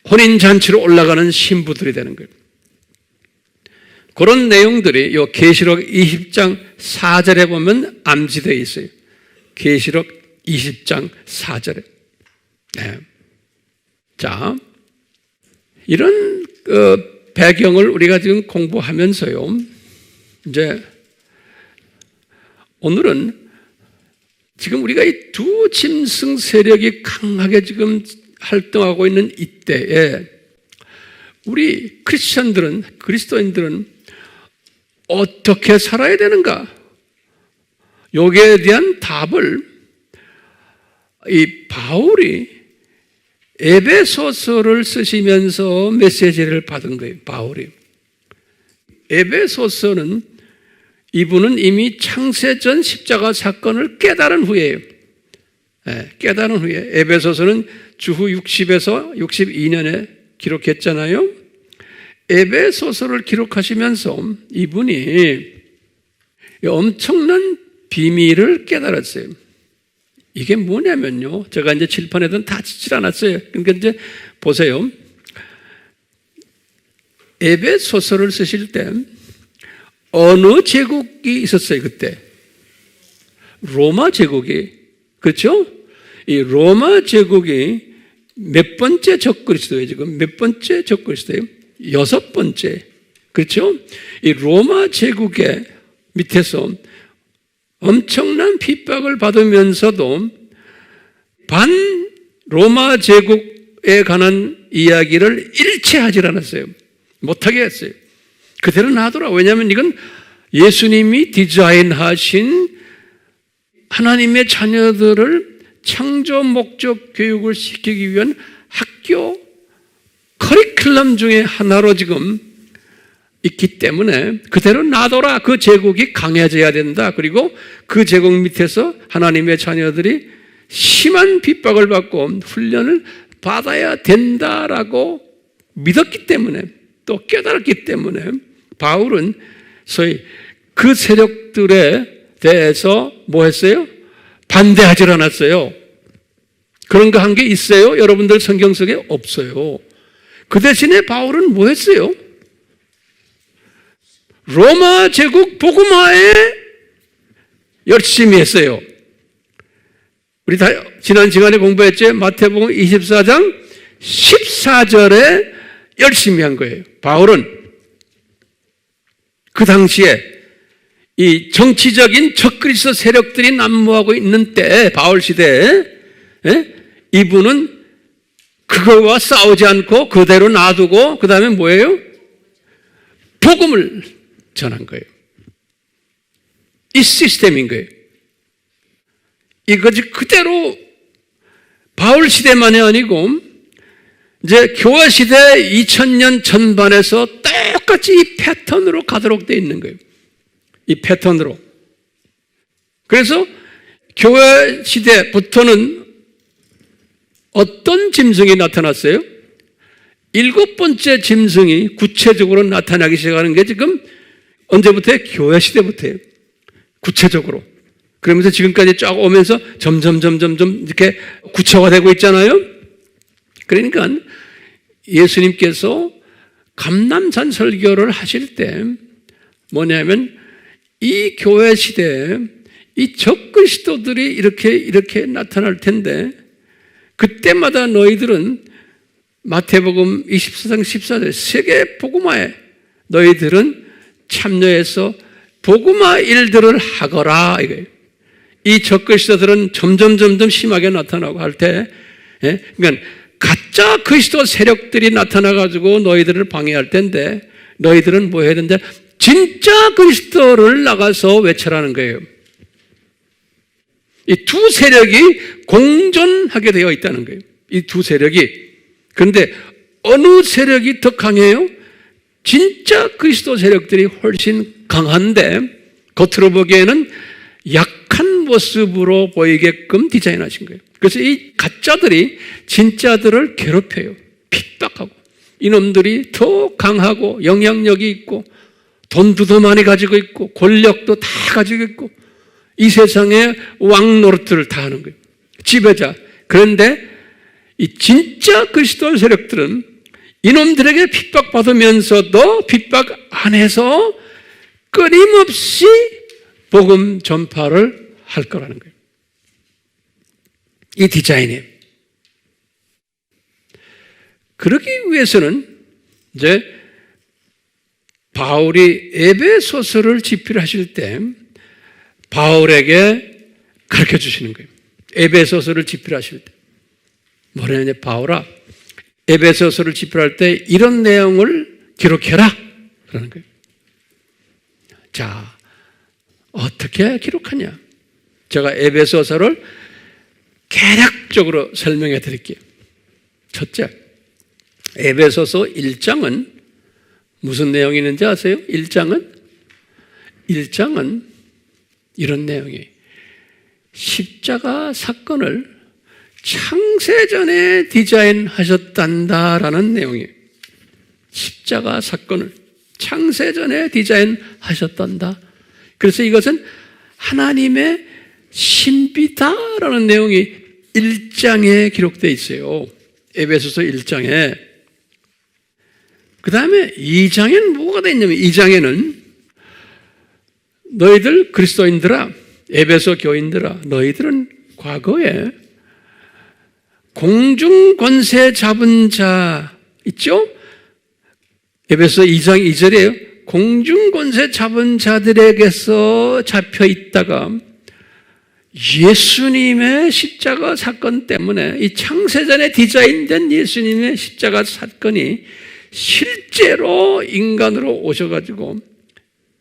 혼인잔치로 올라가는 신부들이 되는 거예요. 그런 내용들이 요 계시록 20장 4절에 보면 암시되어 있어요. 계시록 20장 4절에. 네. 자, 이런 배경을 우리가 지금 공부하면서요. 이제 오늘은 지금 우리가 이 두 짐승 세력이 강하게 지금 활동하고 있는 이때에 우리 크리스천들은, 그리스도인들은 어떻게 살아야 되는가? 여기에 대한 답을 이 바울이 에베소서를 쓰시면서 메시지를 받은 거예요. 바울이. 에베소서는 이분은 이미 창세전 십자가 사건을 깨달은 후에요. 네, 깨달은 후에 에베소서는 주후 60에서 62년에 기록했잖아요. 에베소서를 기록하시면서 이분이 엄청난 비밀을 깨달았어요. 이게 뭐냐면요, 제가 이제 칠판에는 다 짓질 않았어요. 그러니까 이제 보세요. 에베소서를 쓰실 때 어느 제국이 있었어요, 그때? 로마 제국이. 그렇죠? 이 로마 제국이 몇 번째 적그리스도예요, 지금? 몇 번째 적그리스도예요? 6번째. 그렇죠? 이 로마 제국의 밑에서 엄청난 핍박을 받으면서도 반 로마 제국에 관한 이야기를 일체하지 않았어요. 못하게 했어요. 그대로 놔두라. 왜냐하면 이건 예수님이 디자인하신 하나님의 자녀들을 창조 목적 교육을 시키기 위한 학교 커리큘럼 중에 하나로 지금 있기 때문에 그대로 놔둬라. 그 제국이 강해져야 된다. 그리고 그 제국 밑에서 하나님의 자녀들이 심한 핍박을 받고 훈련을 받아야 된다라고 믿었기 때문에, 또 깨달았기 때문에 바울은 소위 그 세력들에 대해서 뭐 했어요? 반대하지 않았어요. 그런 거 한 게 있어요? 여러분들 성경 속에 없어요. 그 대신에 바울은 뭐 했어요? 로마 제국 복음화에 열심히 했어요. 우리 다 지난 시간에 공부했죠? 마태복음 24장 14절에 열심히 한 거예요. 바울은 그 당시에 이 정치적인 적그리스도 세력들이 난무하고 있는 때, 바울 시대에 이분은 그거와 싸우지 않고 그대로 놔두고 그 다음에 뭐예요? 복음을 전한 거예요. 이 시스템인 거예요. 이것이 그대로 바울 시대만이 아니고 이제 교회 시대 2000년 전반에서 똑같이 이 패턴으로 가도록 되어 있는 거예요. 이 패턴으로. 그래서 교회 시대부터는 어떤 짐승이 나타났어요? 7번째 짐승이 구체적으로 나타나기 시작하는 게 지금 언제부터요? 교회 시대부터예요. 구체적으로. 그러면서 지금까지 쫙 오면서 점점 이렇게 구체화되고 있잖아요. 그러니까 예수님께서 감람산 설교를 하실 때 뭐냐면 이 교회 시대에 이 적그리스도들이 이렇게 나타날 텐데 그때마다 너희들은 마태복음 24장 14절 세계 복음화에 너희들은 참여해서 복음화 일들을 하거라 이거예요. 이 적그리스도들은 점점 심하게 나타나고 할 때, 그러니까 가짜 그리스도 세력들이 나타나가지고 너희들을 방해할 텐데 너희들은 뭐 해야 된다? 진짜 그리스도를 나가서 외쳐라는 거예요. 이 두 세력이 공존하게 되어 있다는 거예요. 이 두 세력이. 그런데 어느 세력이 더 강해요? 진짜 그리스도 세력들이 훨씬 강한데 겉으로 보기에는 약한 모습으로 보이게끔 디자인하신 거예요. 그래서 이 가짜들이 진짜들을 괴롭혀요. 핍박하고. 이놈들이 더 강하고 영향력이 있고 돈도 더 많이 가지고 있고 권력도 다 가지고 있고 이 세상의 왕 노릇들을 다 하는 거예요. 지배자. 그런데 이 진짜 그리스도 세력들은 이놈들에게 핍박받으면서도 핍박 안에서 끊임없이 복음 전파를 할 거라는 거예요. 이 디자인이에요. 그러기 위해서는 이제 바울이 에베소서를 집필하실 때 바울에게 가르쳐 주시는 거예요. 에베소서를 집필하실 때. 뭐냐면 바울아, 에베소서를 집필할 때 이런 내용을 기록해라. 그러는 거예요. 자, 어떻게 기록하냐? 제가 에베소서를 개략적으로 설명해 드릴게요. 첫째, 에베소서 1장은 무슨 내용이 있는지 아세요? 1장은 이런 내용이에요. 십자가 사건을 창세전에 디자인하셨단다라는 내용이에요. 십자가 사건을 창세전에 디자인하셨단다. 그래서 이것은 하나님의 신비다라는 내용이 1장에 기록되어 있어요. 에베소서 1장에. 그 다음에 2장에는 뭐가 되어 있냐면 2장에는 너희들 그리스도인들아, 에베소 교인들아, 너희들은 과거에 공중 권세 잡은 자 있죠? 에베소 2장 2절에 공중 권세 잡은 자들에게서 잡혀 있다가 예수님의 십자가 사건 때문에 이 창세전에 디자인된 예수님의 십자가 사건이 실제로 인간으로 오셔가지고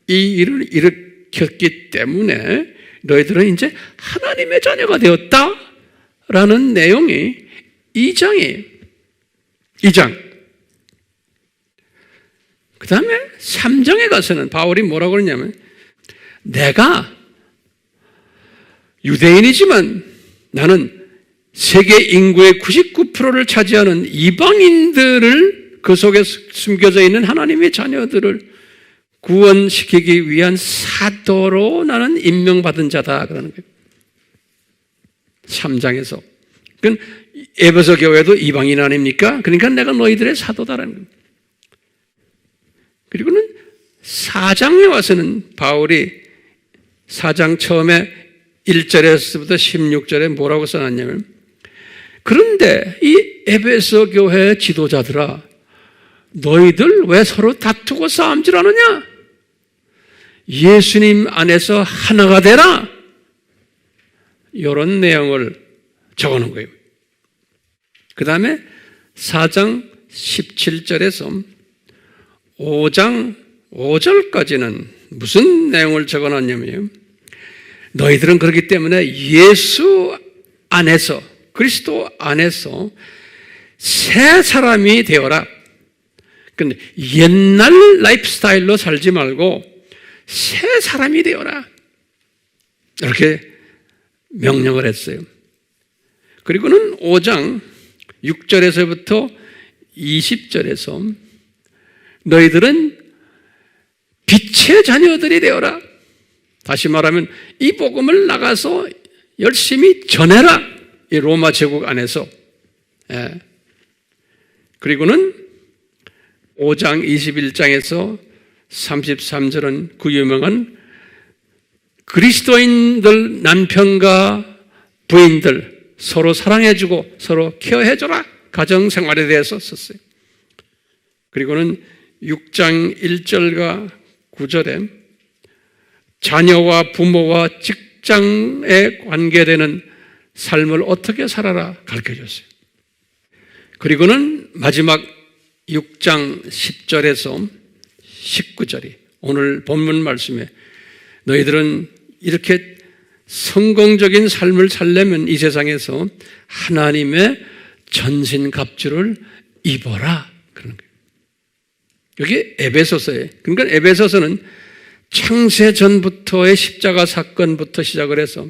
이 일을 일으켰기 때문에 너희들은 이제 하나님의 자녀가 되었다라는 내용이 2장이에요. 2장. 그 다음에 3장에 가서는 바울이 뭐라고 그러냐면 내가 유대인이지만 나는 세계 인구의 99%를 차지하는 이방인들을 그 속에 숨겨져 있는 하나님의 자녀들을 구원시키기 위한 사도로 나는 임명받은 자다 그러는 거예요. 3장에서. 그러니까 에베소 교회도 이방인 아닙니까? 그러니까 내가 너희들의 사도다라는 거예요. 그리고는 4장에 와서는 바울이 4장 처음에 1절에서부터 16절에 뭐라고 써놨냐면 그런데 이 에베소 교회 지도자들아 너희들 왜 서로 다투고 싸움질하느냐? 예수님 안에서 하나가 되라. 이런 내용을 적어놓은 거예요. 그 다음에 4장 17절에서 5장 5절까지는 무슨 내용을 적어놨냐면요. 너희들은 그렇기 때문에 예수 안에서 그리스도 안에서 새 사람이 되어라. 근데 옛날 라이프 스타일로 살지 말고 새 사람이 되어라. 이렇게 명령을 했어요. 그리고는 5장 6절에서부터 20절에서 너희들은 빛의 자녀들이 되어라. 다시 말하면 이 복음을 나가서 열심히 전해라. 이 로마 제국 안에서. 그리고는 5장 21장에서 33절은 그 유명한 그리스도인들 남편과 부인들 서로 사랑해주고 서로 케어해줘라. 가정생활에 대해서 썼어요. 그리고는 6장 1절과 9절에 자녀와 부모와 직장에 관계되는 삶을 어떻게 살아라 가르쳐줬어요. 그리고는 마지막 6장 10절에서 19절이 오늘 본문 말씀에 너희들은 이렇게 성공적인 삶을 살려면 이 세상에서 하나님의 전신갑주를 입어라 그러는 거예요. 여기 에베소서에 그러니까 에베소서는 창세 전부터의 십자가 사건부터 시작을 해서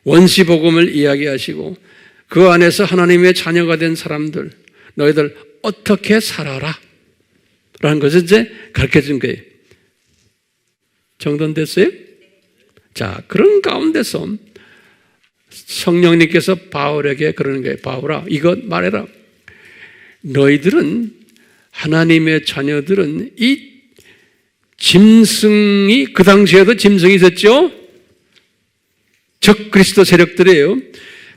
원시복음을 이야기하시고 그 안에서 하나님의 자녀가 된 사람들 너희들 어떻게 살아라 라는 것을 이제 가르쳐준 거예요. 정돈됐어요? 자, 그런 가운데서 성령님께서 바울에게 그러는 거예요. 바울아, 이것 말해라. 너희들은 하나님의 자녀들은 이 짐승이 그 당시에도 짐승이 있었죠? 적 그리스도 세력들이에요.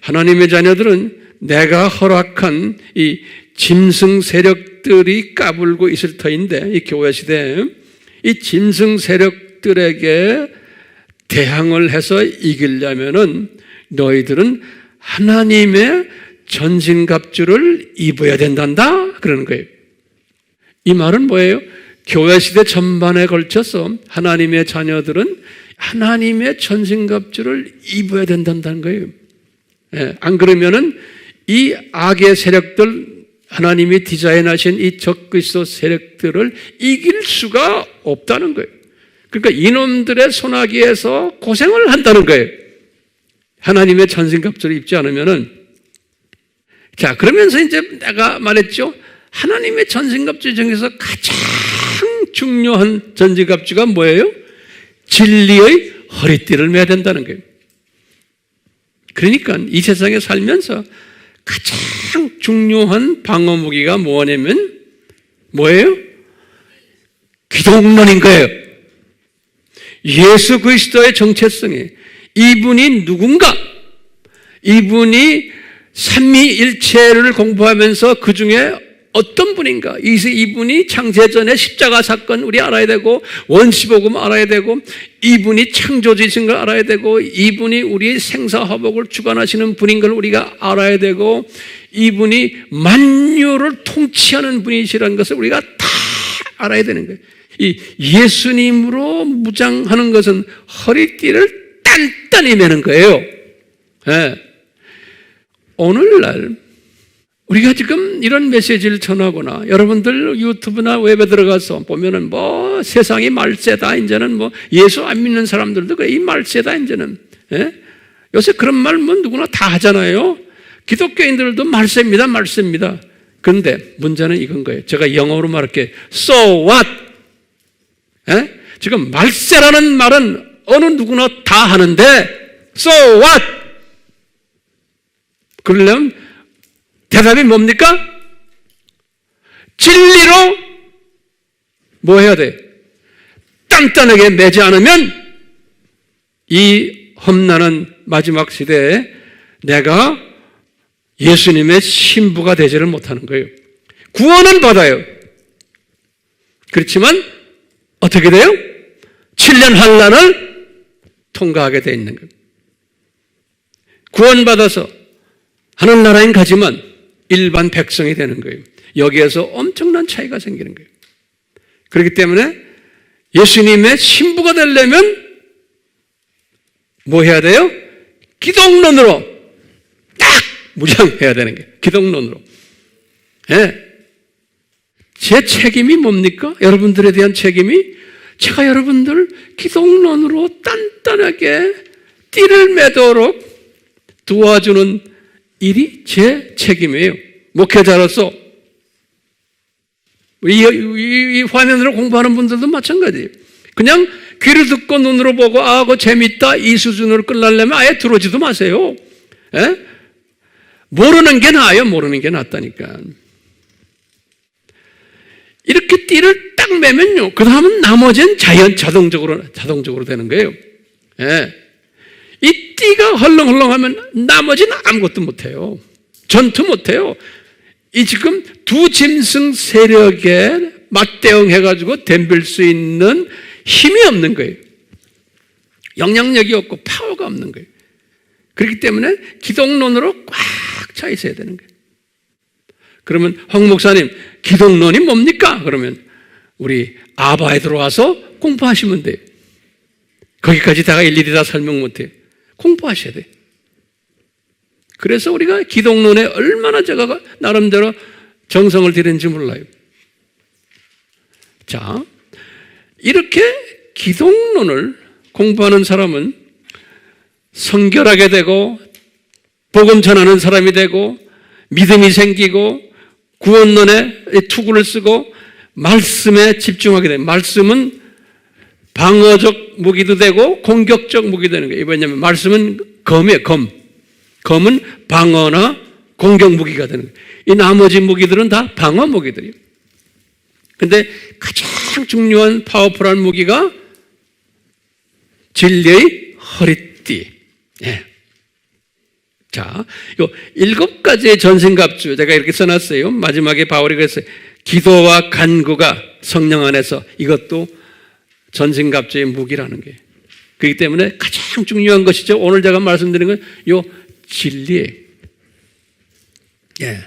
하나님의 자녀들은 내가 허락한 이 짐승 세력들이 까불고 있을 터인데 이 교회 시대에 이 짐승 세력들에게 대항을 해서 이기려면은 너희들은 하나님의 전신갑주를 입어야 된단다 그러는 거예요. 이 말은 뭐예요? 교회 시대 전반에 걸쳐서 하나님의 자녀들은 하나님의 전신갑주를 입어야 된다는 거예요. 안 그러면은 이 악의 세력들 하나님이 디자인하신 이 적그리스도 세력들을 이길 수가 없다는 거예요. 그러니까 이놈들의 손아귀에서 고생을 한다는 거예요. 하나님의 전신갑주를 입지 않으면은 자 그러면서 이제 내가 말했죠. 하나님의 전신갑주 중에서 가장 중요한 전신갑주가 뭐예요? 진리의 허리띠를 매야 된다는 거예요. 그러니까 이 세상에 살면서 가장 중요한 방어 무기가 뭐냐면 뭐예요? 기독론인 거예요. 예수 그리스도의 정체성이 이분이 누군가, 이분이 삼위일체를 공부하면서 그 중에 어떤 분인가, 이분이 창세전의 십자가 사건 우리 알아야 되고, 원시복음 알아야 되고, 이분이 창조주이신 걸 알아야 되고, 이분이 우리의 생사화복을 주관하시는 분인 걸 우리가 알아야 되고, 이분이 만유를 통치하는 분이시라는 것을 우리가 다 알아야 되는 거예요. 이 예수님으로 무장하는 것은 허리띠를 단단히 매는 거예요. 네. 오늘날 우리가 지금 이런 메시지를 전하거나 여러분들 유튜브나 웹에 들어가서 보면은 뭐 세상이 말세다, 이제는 뭐 예수 안 믿는 사람들도 그래, 이 말세다 이제는. 예? 요새 그런 말 뭐 누구나 다 하잖아요. 기독교인들도 말세입니다, 말세입니다. 그런데 문제는 이건 거예요. 제가 영어로 말할게요. So what? 예? 지금 말세라는 말은 어느 누구나 다 하는데 So what? 그러려면 대답이 뭡니까? 진리로 뭐 해야 돼? 단단하게 매지 않으면 이 험난한 마지막 시대에 내가 예수님의 신부가 되지를 못하는 거예요. 구원은 받아요. 그렇지만 어떻게 돼요? 7년 환난을 통과하게 돼 있는 거예요. 구원받아서 하늘나라엔 가지만 일반 백성이 되는 거예요. 여기에서 엄청난 차이가 생기는 거예요. 그렇기 때문에 예수님의 신부가 되려면 뭐 해야 돼요? 기독론으로 딱 무장해야 되는 거예요. 기독론으로. 예. 제 책임이 뭡니까? 여러분들에 대한 책임이 제가 여러분들 기독론으로 단단하게 띠를 매도록 도와주는 일이 제 책임이에요. 목회자로서 이 화면으로 공부하는 분들도 마찬가지예요. 그냥 귀를 듣고 눈으로 보고 아, 그거 재밌다 이 수준으로 끝나려면 아예 들어오지도 마세요. 에? 모르는 게 나아요. 모르는 게 낫다니까. 이렇게 띠를 딱 매면요, 그 다음은 나머지는 자동적으로 되는 거예요. 예. 이 띠가 헐렁헐렁하면 나머지는 아무것도 못해요. 전투 못해요. 이 지금 두 짐승 세력에 맞대응해가지고 덤빌 수 있는 힘이 없는 거예요. 영향력이 없고 파워가 없는 거예요. 그렇기 때문에 기독론으로 꽉 차 있어야 되는 거예요. 그러면 황 목사님, 기독론이 뭡니까? 그러면 우리 아바에 들어와서 공부하시면 돼요. 거기까지 다가 일일이 다 설명 못해요. 공부하셔야 돼요. 그래서 우리가 기독론에 얼마나 제가 나름대로 정성을 들였는지 몰라요. 자, 이렇게 기독론을 공부하는 사람은 성결하게 되고 복음 전하는 사람이 되고 믿음이 생기고 구원론에 투구를 쓰고 말씀에 집중하게 돼요. 말씀은 방어적 무기도 되고 공격적 무기도 되는 거예요. 왜냐하면 말씀은 검이에요. 검은 방어나 공격 무기가 되는 거예요. 이 나머지 무기들은 다 방어 무기들이에요. 근데 가장 중요한 파워풀한 무기가 진리의 허리띠. 예. 자, 요 7가지의 전신갑주 제가 이렇게 써놨어요. 마지막에 바울이 그랬어요. 기도와 간구가 성령 안에서 이것도 전신갑주의 무기라는 거예요. 그렇기 때문에 가장 중요한 것이죠. 오늘 제가 말씀드린 건 요 진리예요. 예.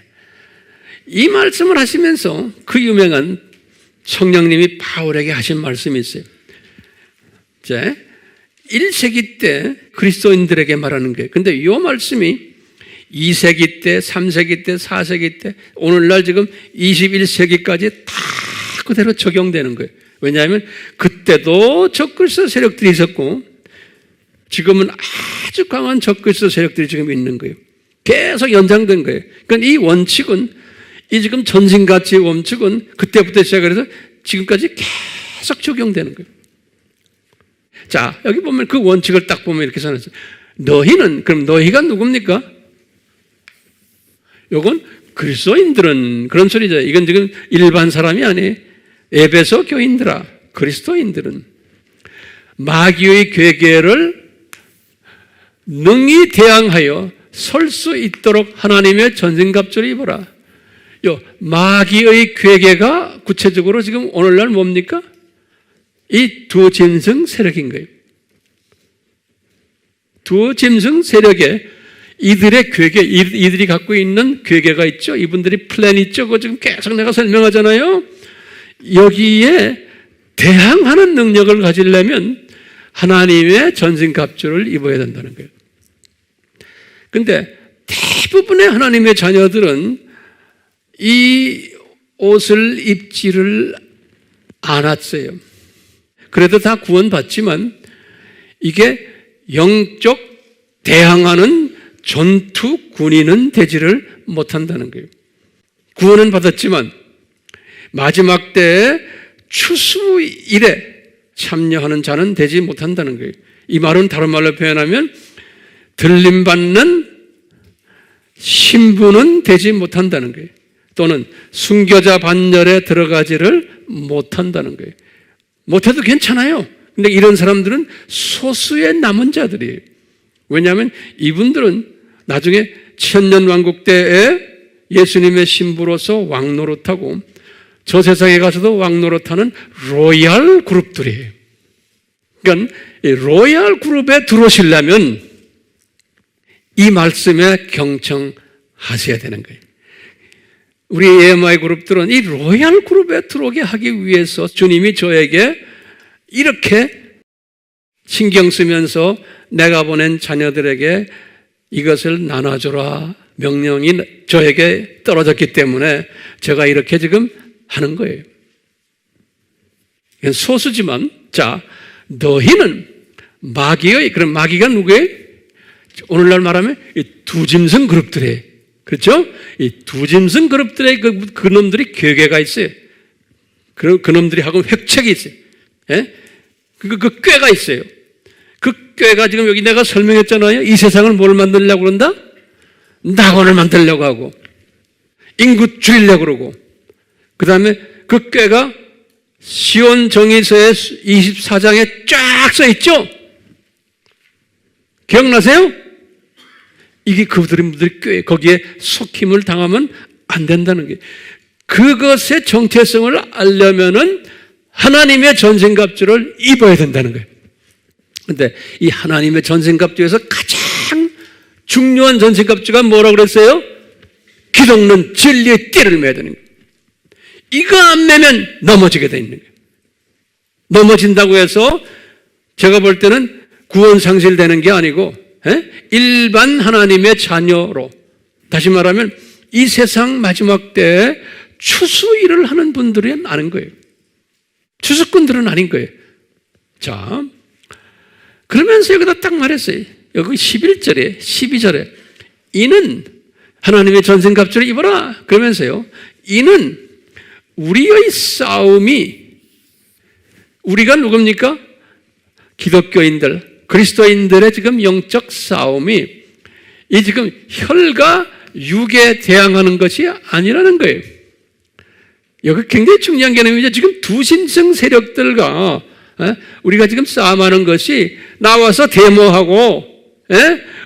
이 말씀을 하시면서 그 유명한 성령님이 바울에게 하신 말씀이 있어요. 이제 1세기 때 그리스도인들에게 말하는 거예요. 근데 이 말씀이 2세기 때, 3세기 때, 4세기 때, 오늘날 지금 21세기까지 다 그대로 적용되는 거예요. 왜냐하면 그때도 적그리스도 세력들이 있었고 지금은 아주 강한 적그리스도 세력들이 지금 있는 거예요. 계속 연장된 거예요. 그러니까 이 원칙은 이 지금 전신가치 원칙은 그때부터 시작해서 지금까지 계속 적용되는 거예요. 자, 여기 보면 그 원칙을 딱 보면 이렇게 써놨어요. 너희는, 그럼 너희가 누굽니까? 요건 그리스도인들은, 그런 소리죠. 이건 지금 일반 사람이 아니에요. 에베소 교인들아, 그리스도인들은 마귀의 괴계를 능히 대항하여 설 수 있도록 하나님의 전신갑주를 입어라. 요 마귀의 괴계가 구체적으로 지금 오늘날 뭡니까? 이 두 짐승 세력인 거예요. 두 짐승 세력에 이들의 괴계, 이들이 갖고 있는 괴계가 있죠. 이분들이 플랜 있죠. 그거 지금 계속 내가 설명하잖아요. 여기에 대항하는 능력을 가지려면 하나님의 전신갑주를 입어야 된다는 거예요. 근데 대부분의 하나님의 자녀들은 이 옷을 입지를 않았어요. 그래도 다 구원받지만 이게 영적 대항하는 전투 군인은 되지를 못한다는 거예요. 구원은 받았지만 마지막 때에 추수일에 참여하는 자는 되지 못한다는 거예요. 이 말은 다른 말로 표현하면 들림받는 신부는 되지 못한다는 거예요. 또는 순교자 반열에 들어가지를 못한다는 거예요. 못해도 괜찮아요. 근데 이런 사람들은 소수의 남은 자들이에요. 왜냐하면 이분들은 나중에 천년왕국 때에 예수님의 신부로서 왕노릇하고 저 세상에 가서도 왕노릇하는 로얄 그룹들이에요. 그러니까 이 로얄 그룹에 들어오시려면 이 말씀에 경청하셔야 되는 거예요. 우리 AMI 그룹들은 이 로얄 그룹에 들어오게 하기 위해서 주님이 저에게 이렇게 신경 쓰면서 내가 보낸 자녀들에게 이것을 나눠주라 명령이 저에게 떨어졌기 때문에 제가 이렇게 지금 하는 거예요. 소수지만, 자, 너희는 마귀의, 그럼 마귀가 누구예요? 오늘날 말하면 이 두 짐승 그룹들이에요. 그렇죠? 이 두 짐승 그룹들의 그 놈들이 괴계가 있어요. 그 놈들이 하고 획책이 있어요. 예? 그 꾀가 있어요. 그 꾀가 지금 여기 내가 설명했잖아요. 이 세상을 뭘 만들려고 그런다? 낙원을 만들려고 하고, 인구 줄이려고 그러고, 그 다음에 그 꾀가 시온 정의서의 24장에 쫙 써 있죠? 기억나세요? 이게 그들의 꾀, 거기에 속힘을 당하면 안 된다는 게, 그것의 정체성을 알려면은 하나님의 전신갑주를 입어야 된다는 거예요. 근데 이 하나님의 전신갑주에서 가장 중요한 전신갑주가 뭐라고 그랬어요? 기독론 진리의 띠를 매야 되는 거예요. 이거 안 매면 넘어지게 돼 있는 거예요. 넘어진다고 해서 제가 볼 때는 구원 상실되는 게 아니고 일반 하나님의 자녀로, 다시 말하면 이 세상 마지막 때에 추수일을 하는 분들은 아닌 거예요. 추수꾼들은 아닌 거예요. 자, 그러면서 여기다 딱 말했어요. 여기 11절에 12절에 이는 하나님의 전신갑주를 입어라 그러면서요, 이는 우리의 싸움이, 우리가 누굽니까? 기독교인들, 그리스도인들의 지금 영적 싸움이 이 지금 혈과 육에 대항하는 것이 아니라는 거예요. 여기 굉장히 중요한 개념이죠. 지금 두 신성 세력들과 우리가 지금 싸움하는 것이 나와서 데모하고,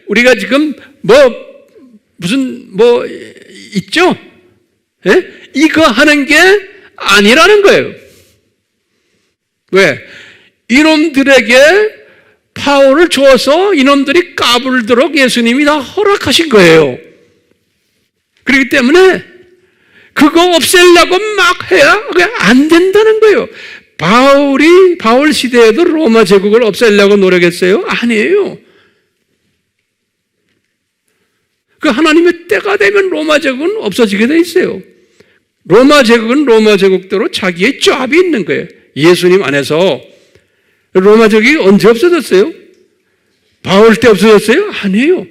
우리가 지금 무슨 있죠? 이거 하는 게 아니라는 거예요. 왜? 이놈들에게 파워를 줘서 이놈들이 까불도록 예수님이 다 허락하신 거예요. 그렇기 때문에 그거 없애려고 막 해야 그게 안 된다는 거예요. 바울 시대에도 로마 제국을 없애려고 노력했어요? 아니에요. 그 하나님의 때가 되면 로마 제국은 없어지게 돼 있어요. 로마 제국은 로마 제국대로 자기의 짭이 있는 거예요. 예수님 안에서. 로마 제국이 언제 없어졌어요? 바울 때 없어졌어요? 아니에요.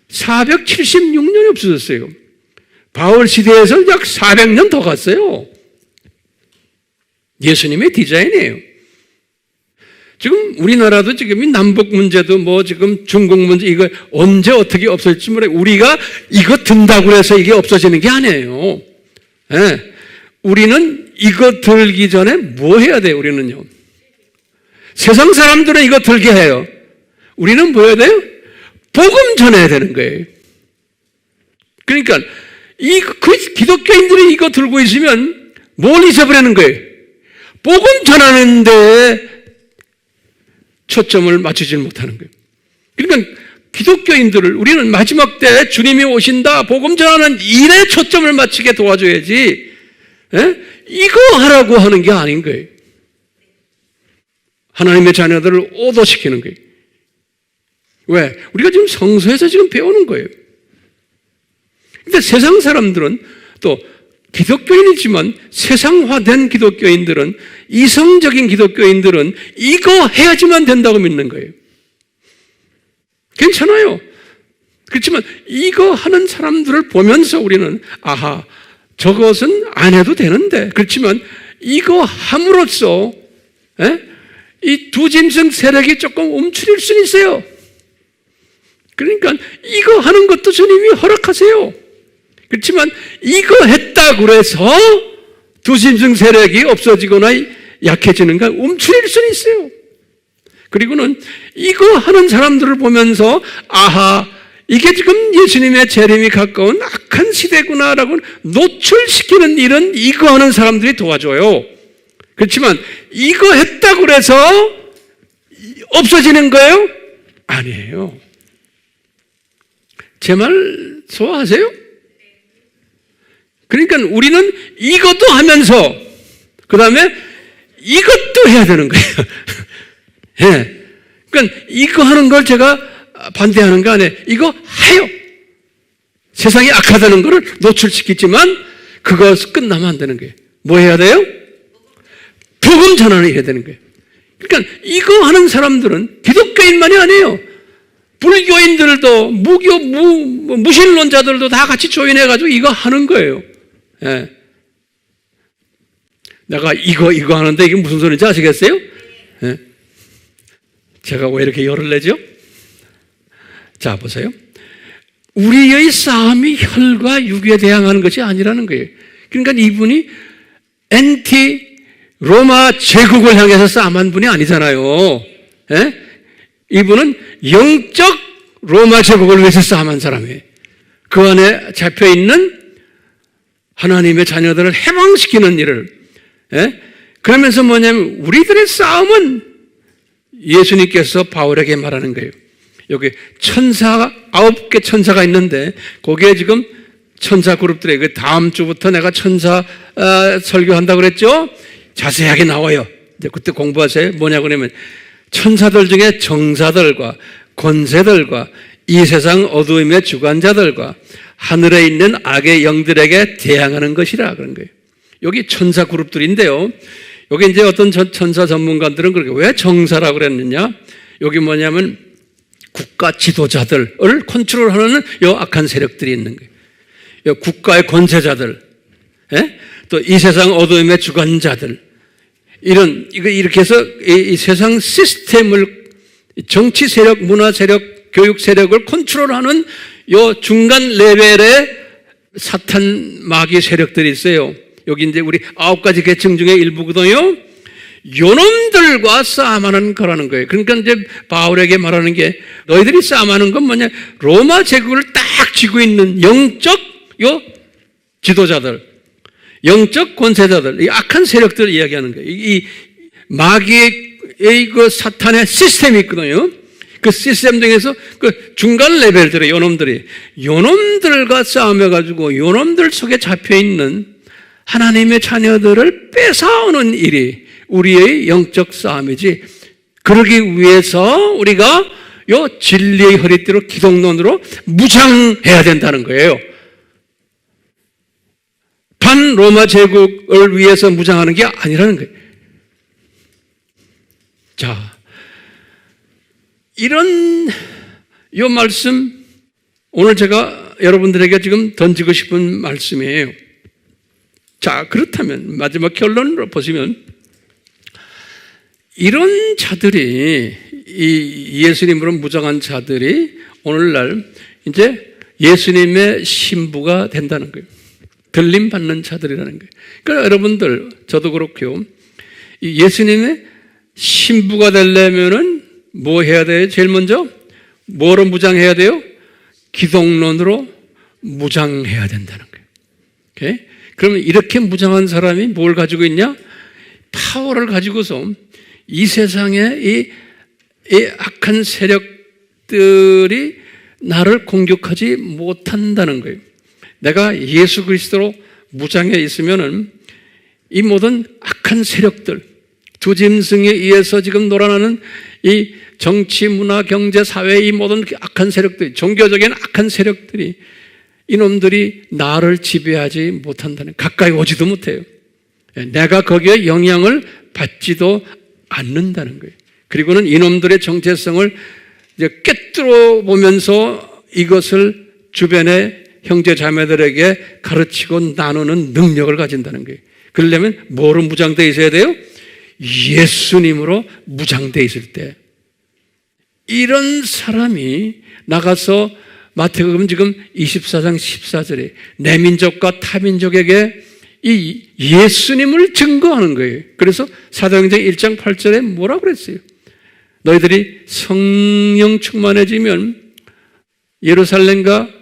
476년에 없어졌어요. 바울 시대에서 약 400년 더 갔어요. 예수님의 디자인이에요. 지금 우리나라도 지금 이 남북 문제도 뭐 지금 중국 문제 이거 언제 어떻게 없어질지 모르겠어요. 우리가 이거 든다고 해서 이게 없어지는 게 아니에요. 네. 우리는 이거 들기 전에 뭐 해야 돼요? 우리는요. 세상 사람들은 이거 들게 해요. 우리는 뭐 해야 돼요? 복음 전해야 되는 거예요. 그러니까 기독교인들이 이거 들고 있으면 뭘 잊어버리는 거예요? 복음 전하는 데 초점을 맞추지 못하는 거예요. 그러니까 기독교인들을 우리는 마지막 때 주님이 오신다, 복음 전하는 일에 초점을 맞추게 도와줘야지, 이거 하라고 하는 게 아닌 거예요. 하나님의 자녀들을 오도시키는 거예요. 왜? 우리가 지금 성서에서 지금 배우는 거예요. 근데 세상 사람들은 또 기독교인이지만 세상화된 기독교인들은, 이성적인 기독교인들은 이거 해야지만 된다고 믿는 거예요. 괜찮아요. 그렇지만 이거 하는 사람들을 보면서 우리는 아하, 저것은 안 해도 되는데, 그렇지만 이거 함으로써 이 두 짐승 세력이 조금 움츠릴 수는 있어요. 그러니까 이거 하는 것도 주님이 허락하세요. 그렇지만 이거 했다고 해서 두 짐승 세력이 없어지거나 약해지는 건 움츠릴 수는 있어요. 그리고는 이거 하는 사람들을 보면서 아하, 이게 지금 예수님의 재림이 가까운 악한 시대구나라고 노출시키는 일은 이거 하는 사람들이 도와줘요. 그렇지만 이거 했다고 해서 없어지는 거예요? 아니에요. 제 말 소화하세요? 그러니까 우리는 이것도 하면서 그 다음에 이것도 해야 되는 거예요. 예. 그러니까 이거 하는 걸 제가 반대하는 거 아니에요. 이거 해요. 세상이 악하다는 것을 노출시키지만 그거 끝나면 안 되는 거예요. 뭐 해야 돼요? 복음 전환을 해야 되는 거예요. 그러니까 이거 하는 사람들은 기독교인만이 아니에요. 불교인들도 무신론자들도 다 같이 조인해가지고 이거 하는 거예요. 예. 내가 이거 하는데 이게 무슨 소리인지 아시겠어요? 예. 제가 왜 이렇게 열을 내죠? 자, 보세요. 우리의 싸움이 혈과 육에 대항하는 것이 아니라는 거예요. 그러니까 이분이 로마 제국을 향해서 싸움한 분이 아니잖아요. 예? 이분은 영적 로마 제국을 위해서 싸움한 사람이에요. 그 안에 잡혀있는 하나님의 자녀들을 해방시키는 일을. 그러면서 뭐냐면 우리들의 싸움은 예수님께서 바울에게 말하는 거예요. 여기 9개 천사가 있는데 거기에 지금 천사 그룹들에 그 다음 주부터 내가 천사 설교한다고 그랬죠? 자세하게 나와요. 이제 그때 공부하세요. 뭐냐고 그러면 천사들 중에 정사들과 권세들과 이 세상 어두움의 주관자들과 하늘에 있는 악의 영들에게 대항하는 것이라 그런 거예요. 여기 천사 그룹들인데요. 여기 이제 어떤 천사 전문가들은 그렇게 왜 정사라고 그랬느냐? 여기 뭐냐면 국가 지도자들을 컨트롤하는 요 악한 세력들이 있는 거예요. 요 국가의 권세자들, 또 이 세상 어두움의 주관자들, 이렇게 해서 이 세상 시스템을, 정치 세력, 문화 세력, 교육 세력을 컨트롤하는 요 중간 레벨의 사탄 마귀 세력들이 있어요. 여기 이제 우리 9가지 계층 중에 일부거든요. 요놈들과 싸움하는 거라는 거예요. 그러니까 이제 바울에게 말하는 게 너희들이 싸움하는 건 뭐냐? 로마 제국을 딱 쥐고 있는 영적 요 지도자들, 영적 권세자들, 이 악한 세력들을 이야기하는 거예요. 이 마귀의 그 사탄의 시스템이 있거든요. 그 시스템 중에서 그 중간 레벨들의 요놈들과 싸움해가지고 요놈들 속에 잡혀있는 하나님의 자녀들을 뺏어오는 일이 우리의 영적 싸움이지, 그러기 위해서 우리가 요 진리의 허리띠로 기독론으로 무장해야 된다는 거예요. 반로마 제국을 위해서 무장하는 게 아니라는 거예요. 자, 이런 요 말씀, 오늘 제가 여러분들에게 지금 던지고 싶은 말씀이에요. 자, 그렇다면 마지막 결론으로 보시면 이런 자들이, 이 예수님으로 무장한 자들이 오늘날 이제 예수님의 신부가 된다는 거예요. 들림 받는 자들이라는 거예요. 그러니까 여러분들, 저도 그렇고요. 이 예수님의 신부가 되려면은 뭐 해야 돼요? 제일 먼저 뭐로 무장해야 돼요? 기독론으로 무장해야 된다는 거예요. 오케이? 그러면 이렇게 무장한 사람이 뭘 가지고 있냐? 파워를 가지고서 이 세상의 이 악한 세력들이 나를 공격하지 못한다는 거예요. 내가 예수 그리스도로 무장해 있으면은 이 모든 악한 세력들, 두 짐승에 의해서 지금 놀아나는 이 정치, 문화, 경제, 사회 이 모든 악한 세력들이, 종교적인 악한 세력들이, 이놈들이 나를 지배하지 못한다는, 가까이 오지도 못해요. 내가 거기에 영향을 받지도 않는다는 거예요. 그리고는 이놈들의 정체성을 이제 꿰뚫어 보면서 이것을 주변의 형제 자매들에게 가르치고 나누는 능력을 가진다는 거예요. 그러려면 뭐로 무장되어 있어야 돼요? 예수님으로 무장되어 있을 때. 이런 사람이 나가서 마태복음 지금 24장 14절에 내 민족과 타민족에게 이 예수님을 증거하는 거예요. 그래서 사도행전 1장 8절에 뭐라고 그랬어요? 너희들이 성령 충만해지면 예루살렘과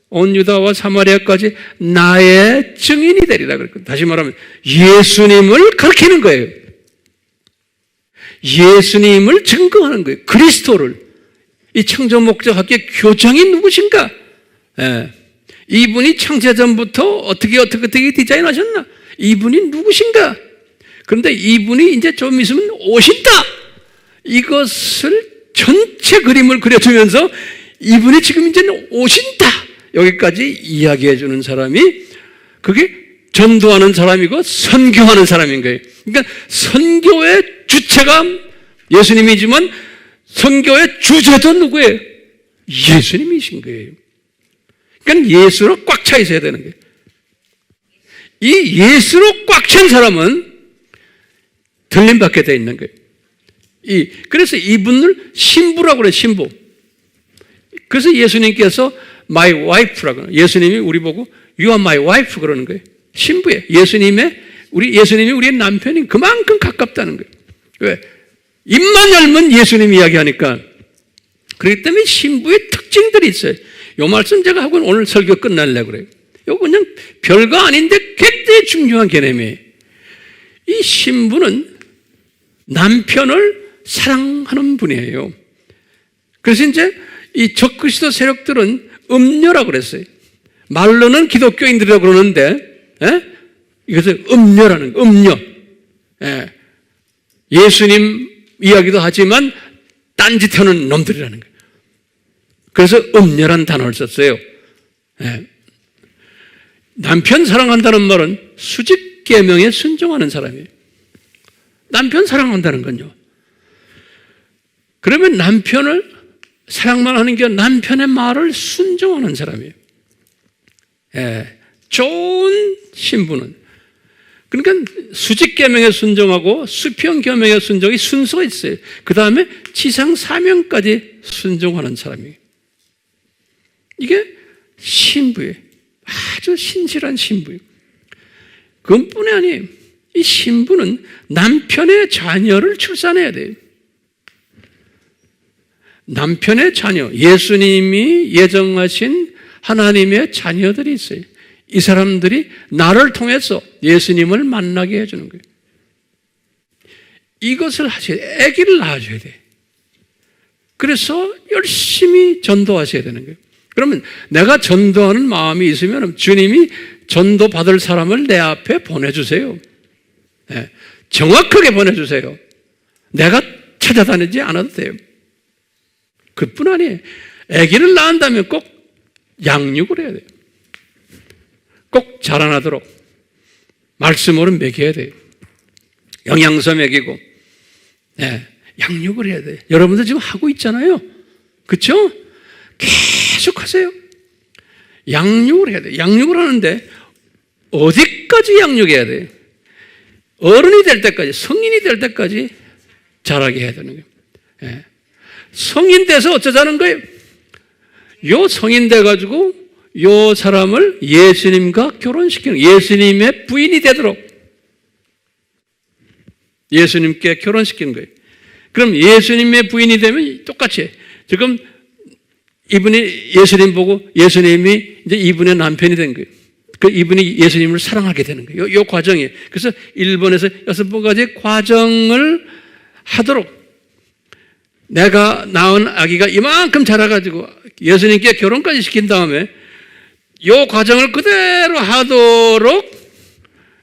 온 유다와 사마리아까지 나의 증인이 되리라 그랬거든요. 다시 말하면 예수님을 가르치는 거예요. 예수님을 증거하는 거예요. 그리스도를. 이 창조 목적학교의 교장이 누구신가? 예. 이분이 창세전부터 어떻게 디자인하셨나? 이분이 누구신가? 그런데 이분이 이제 좀 있으면 오신다. 이것을 전체 그림을 그려주면서 이분이 지금 이제는 오신다. 여기까지 이야기해 주는 사람이, 그게 전도하는 사람이고 선교하는 사람인 거예요. 그러니까 선교의 주체가 예수님이지만 선교의 주제도 누구예요? 예수님이신 거예요. 그러니까 예수로 꽉 차 있어야 되는 거예요. 이 예수로 꽉 찬 사람은 들림받게 되어 있는 거예요. 그래서 이분을 신부라고 그래요, 신부. 그래서 예수님께서 my wife라고 그래요. 예수님이 우리 보고 you are my wife 그러는 거예요. 신부예요. 예수님이 우리의 남편이 그만큼 가깝다는 거예요. 왜? 입만 열면 예수님 이야기하니까. 그렇기 때문에 신부의 특징들이 있어요. 요 말씀 제가 하고 오늘 설교 끝날려고 그래요. 이거 그냥 별거 아닌데 굉장히 중요한 개념이에요. 이 신부는 남편을 사랑하는 분이에요. 그래서 이제 이 적그리스도 세력들은 음녀라고 그랬어요. 말로는 기독교인들이라고 그러는데, 이것을 음녀라는 거예요. 음녀. 예수님 이야기도 하지만 딴짓하는 놈들이라는 거예요. 그래서 음녀란 단어를 썼어요. 남편 사랑한다는 말은 수직계명에 순종하는 사람이에요. 남편 사랑한다는 건요. 그러면 남편을 사랑만 하는 게 남편의 말을 순종하는 사람이에요. 좋은 신부는. 그러니까 수직계명에 순종하고 수평계명에 순종이 순서가 있어요. 그 다음에 지상사명까지 순종하는 사람이에요. 이게 신부예요. 아주 신실한 신부예요. 그것뿐이 아니에요. 이 신부는 남편의 자녀를 출산해야 돼요. 남편의 자녀, 예수님이 예정하신 하나님의 자녀들이 있어요. 이 사람들이 나를 통해서 예수님을 만나게 해주는 거예요. 이것을 하셔야 돼요. 아기를 낳아줘야 돼요. 그래서 열심히 전도하셔야 되는 거예요. 그러면 내가 전도하는 마음이 있으면 주님이 전도 받을 사람을 내 앞에 보내주세요. 정확하게 보내주세요. 내가 찾아다니지 않아도 돼요. 그뿐 아니에요. 아기를 낳는다면 꼭 양육을 해야 돼요. 꼭 자라나도록 말씀으로 먹여야 돼요. 영양소 먹이고, 양육을 해야 돼요. 여러분들 지금 하고 있잖아요. 그렇죠? 계속 하세요. 양육을 해야 돼. 양육을 하는데 어디까지 양육해야 돼? 어른이 될 때까지, 성인이 될 때까지 자라게 해야 되는 거예요. 예. 성인 돼서 어쩌자는 거예요? 요 성인 돼가지고 요 사람을 예수님과 결혼시키는, 예수님의 부인이 되도록 예수님께 결혼시키는 거예요. 그럼 예수님의 부인이 되면 똑같이 해. 지금 이분이 예수님 보고 예수님이 이제 이분의 남편이 된 거예요. 그 이분이 예수님을 사랑하게 되는 거예요. 요 과정이에요. 그래서 1번에서 6번까지 과정을 하도록, 내가 낳은 아기가 이만큼 자라가지고 예수님께 결혼까지 시킨 다음에 요 과정을 그대로 하도록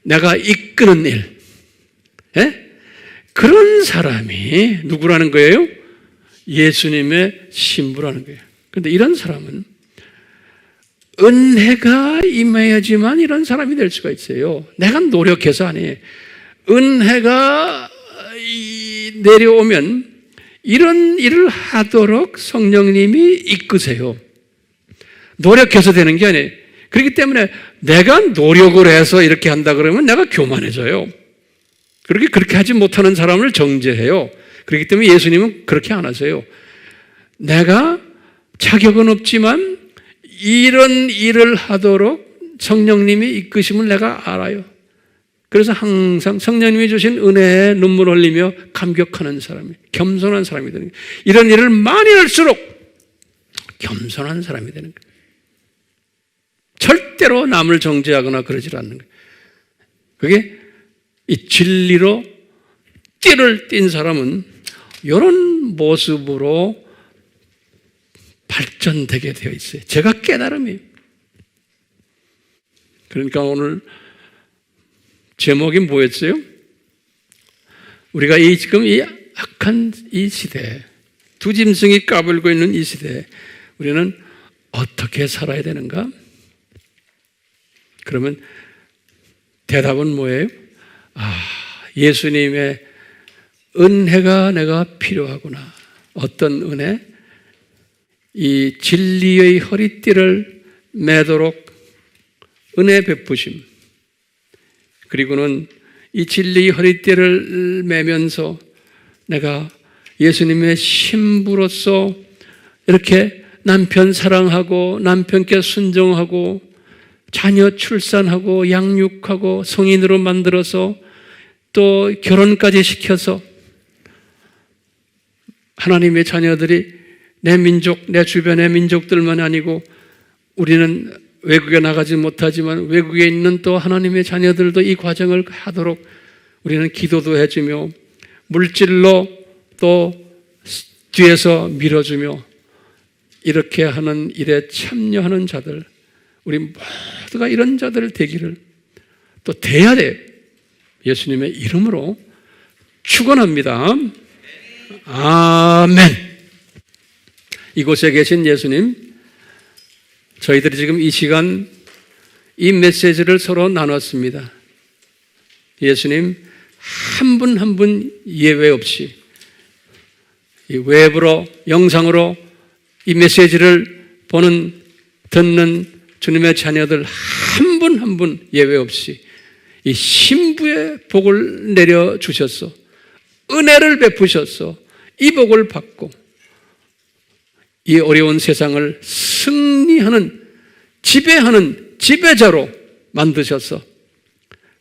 내가 이끄는 일. 예? 그런 사람이 누구라는 거예요? 예수님의 신부라는 거예요. 그런데 이런 사람은 은혜가 임해야지만 이런 사람이 될 수가 있어요. 내가 노력해서 아니에요. 은혜가 내려오면 이런 일을 하도록 성령님이 이끄세요. 노력해서 되는 게 아니에요. 그렇기 때문에 내가 노력을 해서 이렇게 한다 그러면 내가 교만해져요. 그렇게 하지 못하는 사람을 정죄해요. 그렇기 때문에 예수님은 그렇게 안 하세요. 내가 자격은 없지만 이런 일을 하도록 성령님이 이끄심을 내가 알아요. 그래서 항상 성령님이 주신 은혜에 눈물 흘리며 감격하는 사람이, 겸손한 사람이 되는 거예요. 이런 일을 많이 할수록 겸손한 사람이 되는 거예요. 절대로 남을 정죄하거나 그러질 않는 거예요. 그게 이 진리로 띠를 띈 사람은 이런 모습으로 발전되게 되어 있어요. 제가 깨달음이에요. 그러니까 오늘 제목이 뭐였어요? 우리가 지금 이 악한 이 시대에, 두 짐승이 까불고 있는 이 시대에 우리는 어떻게 살아야 되는가? 그러면 대답은 뭐예요? 예수님의 은혜가 내가 필요하구나. 어떤 은혜? 이 진리의 허리띠를 매도록 은혜 베푸심. 그리고는 이 진리의 허리띠를 매면서 내가 예수님의 신부로서 이렇게 남편 사랑하고 남편께 순종하고 자녀 출산하고 양육하고 성인으로 만들어서 또 결혼까지 시켜서 하나님의 자녀들이 내 민족, 내 주변의 민족들만 아니고 우리는 외국에 나가지 못하지만 외국에 있는 또 하나님의 자녀들도 이 과정을 하도록 우리는 기도도 해주며 물질로 또 뒤에서 밀어주며 이렇게 하는 일에 참여하는 자들, 우리 모두가 이런 자들 되기를 또 돼야 돼요. 예수님의 이름으로 축원합니다. 아멘. 이곳에 계신 예수님, 저희들이 지금 이 시간 이 메시지를 서로 나눴습니다. 예수님 한 분 한 분 예외 없이 이 웹으로 영상으로 이 메시지를 보는 듣는 주님의 자녀들 한 분 한 분 예외 없이 이 신부의 복을 내려주셨어. 은혜를 베푸셨어. 이 복을 받고 이 어려운 세상을 승리하는, 지배하는 지배자로 만드셔서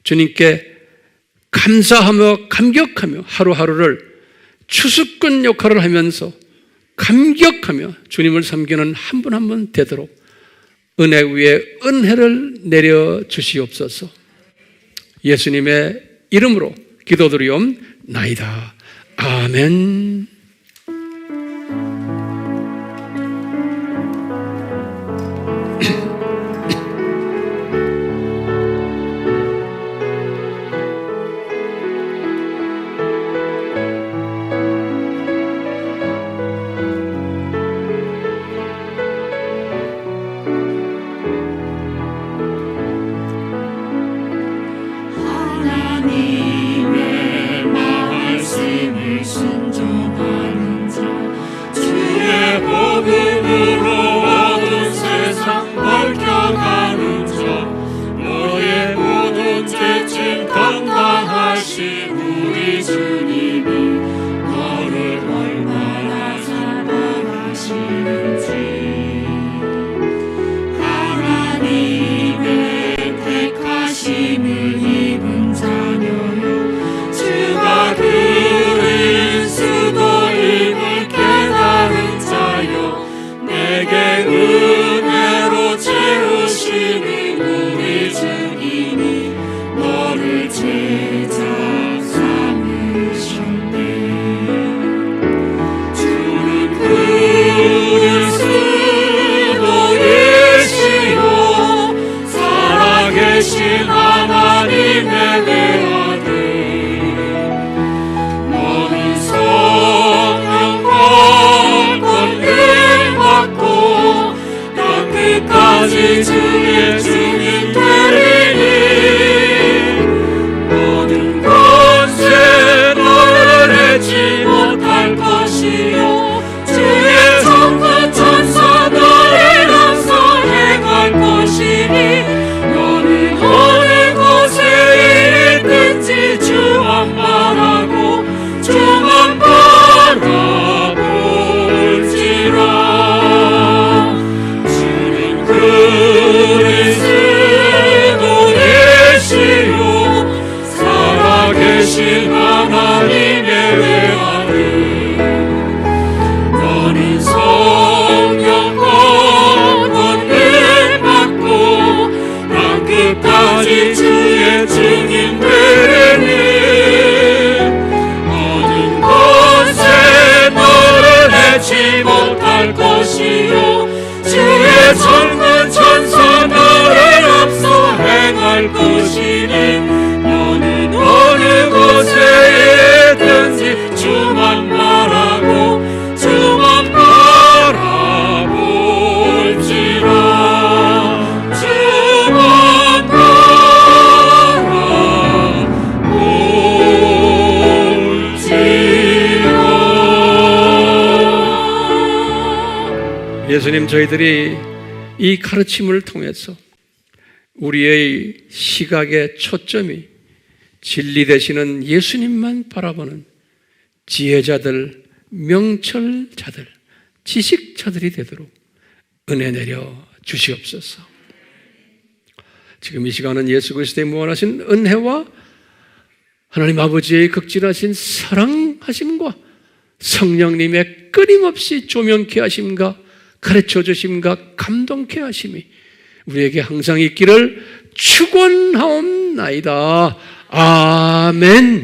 주님께 감사하며 감격하며 하루하루를 추수꾼 역할을 하면서 감격하며 주님을 섬기는 한 분 한 분 되도록 은혜 위에 은혜를 내려주시옵소서. 예수님의 이름으로 기도드리옵나이다. 아멘. 하나님의 말씀을 순종하 하나님의 외아들 너는 성령과 권을 받고 땅끝까지 주의 증인 되리니 모든 곳에 너를 해치 못할 것이요 주의 천군 천사 너를 앞서 행할 것이니 너는 어느 곳에 있든지 주만 바라고 주만 바라볼지라 주만 바라볼지라. 예수님, 저희들이 이 가르침을 통해서 우리의 시각의 초점이 진리 되시는 예수님만 바라보는 지혜자들, 명철자들, 지식자들이 되도록 은혜 내려 주시옵소서. 지금 이 시간은 예수 그리스도의 무한하신 은혜와 하나님 아버지의 극진하신 사랑하심과 성령님의 끊임없이 조명케 하심과 가르쳐 주심과 감동케 하심이 우리에게 항상 있기를 축원하옵나이다. 아멘.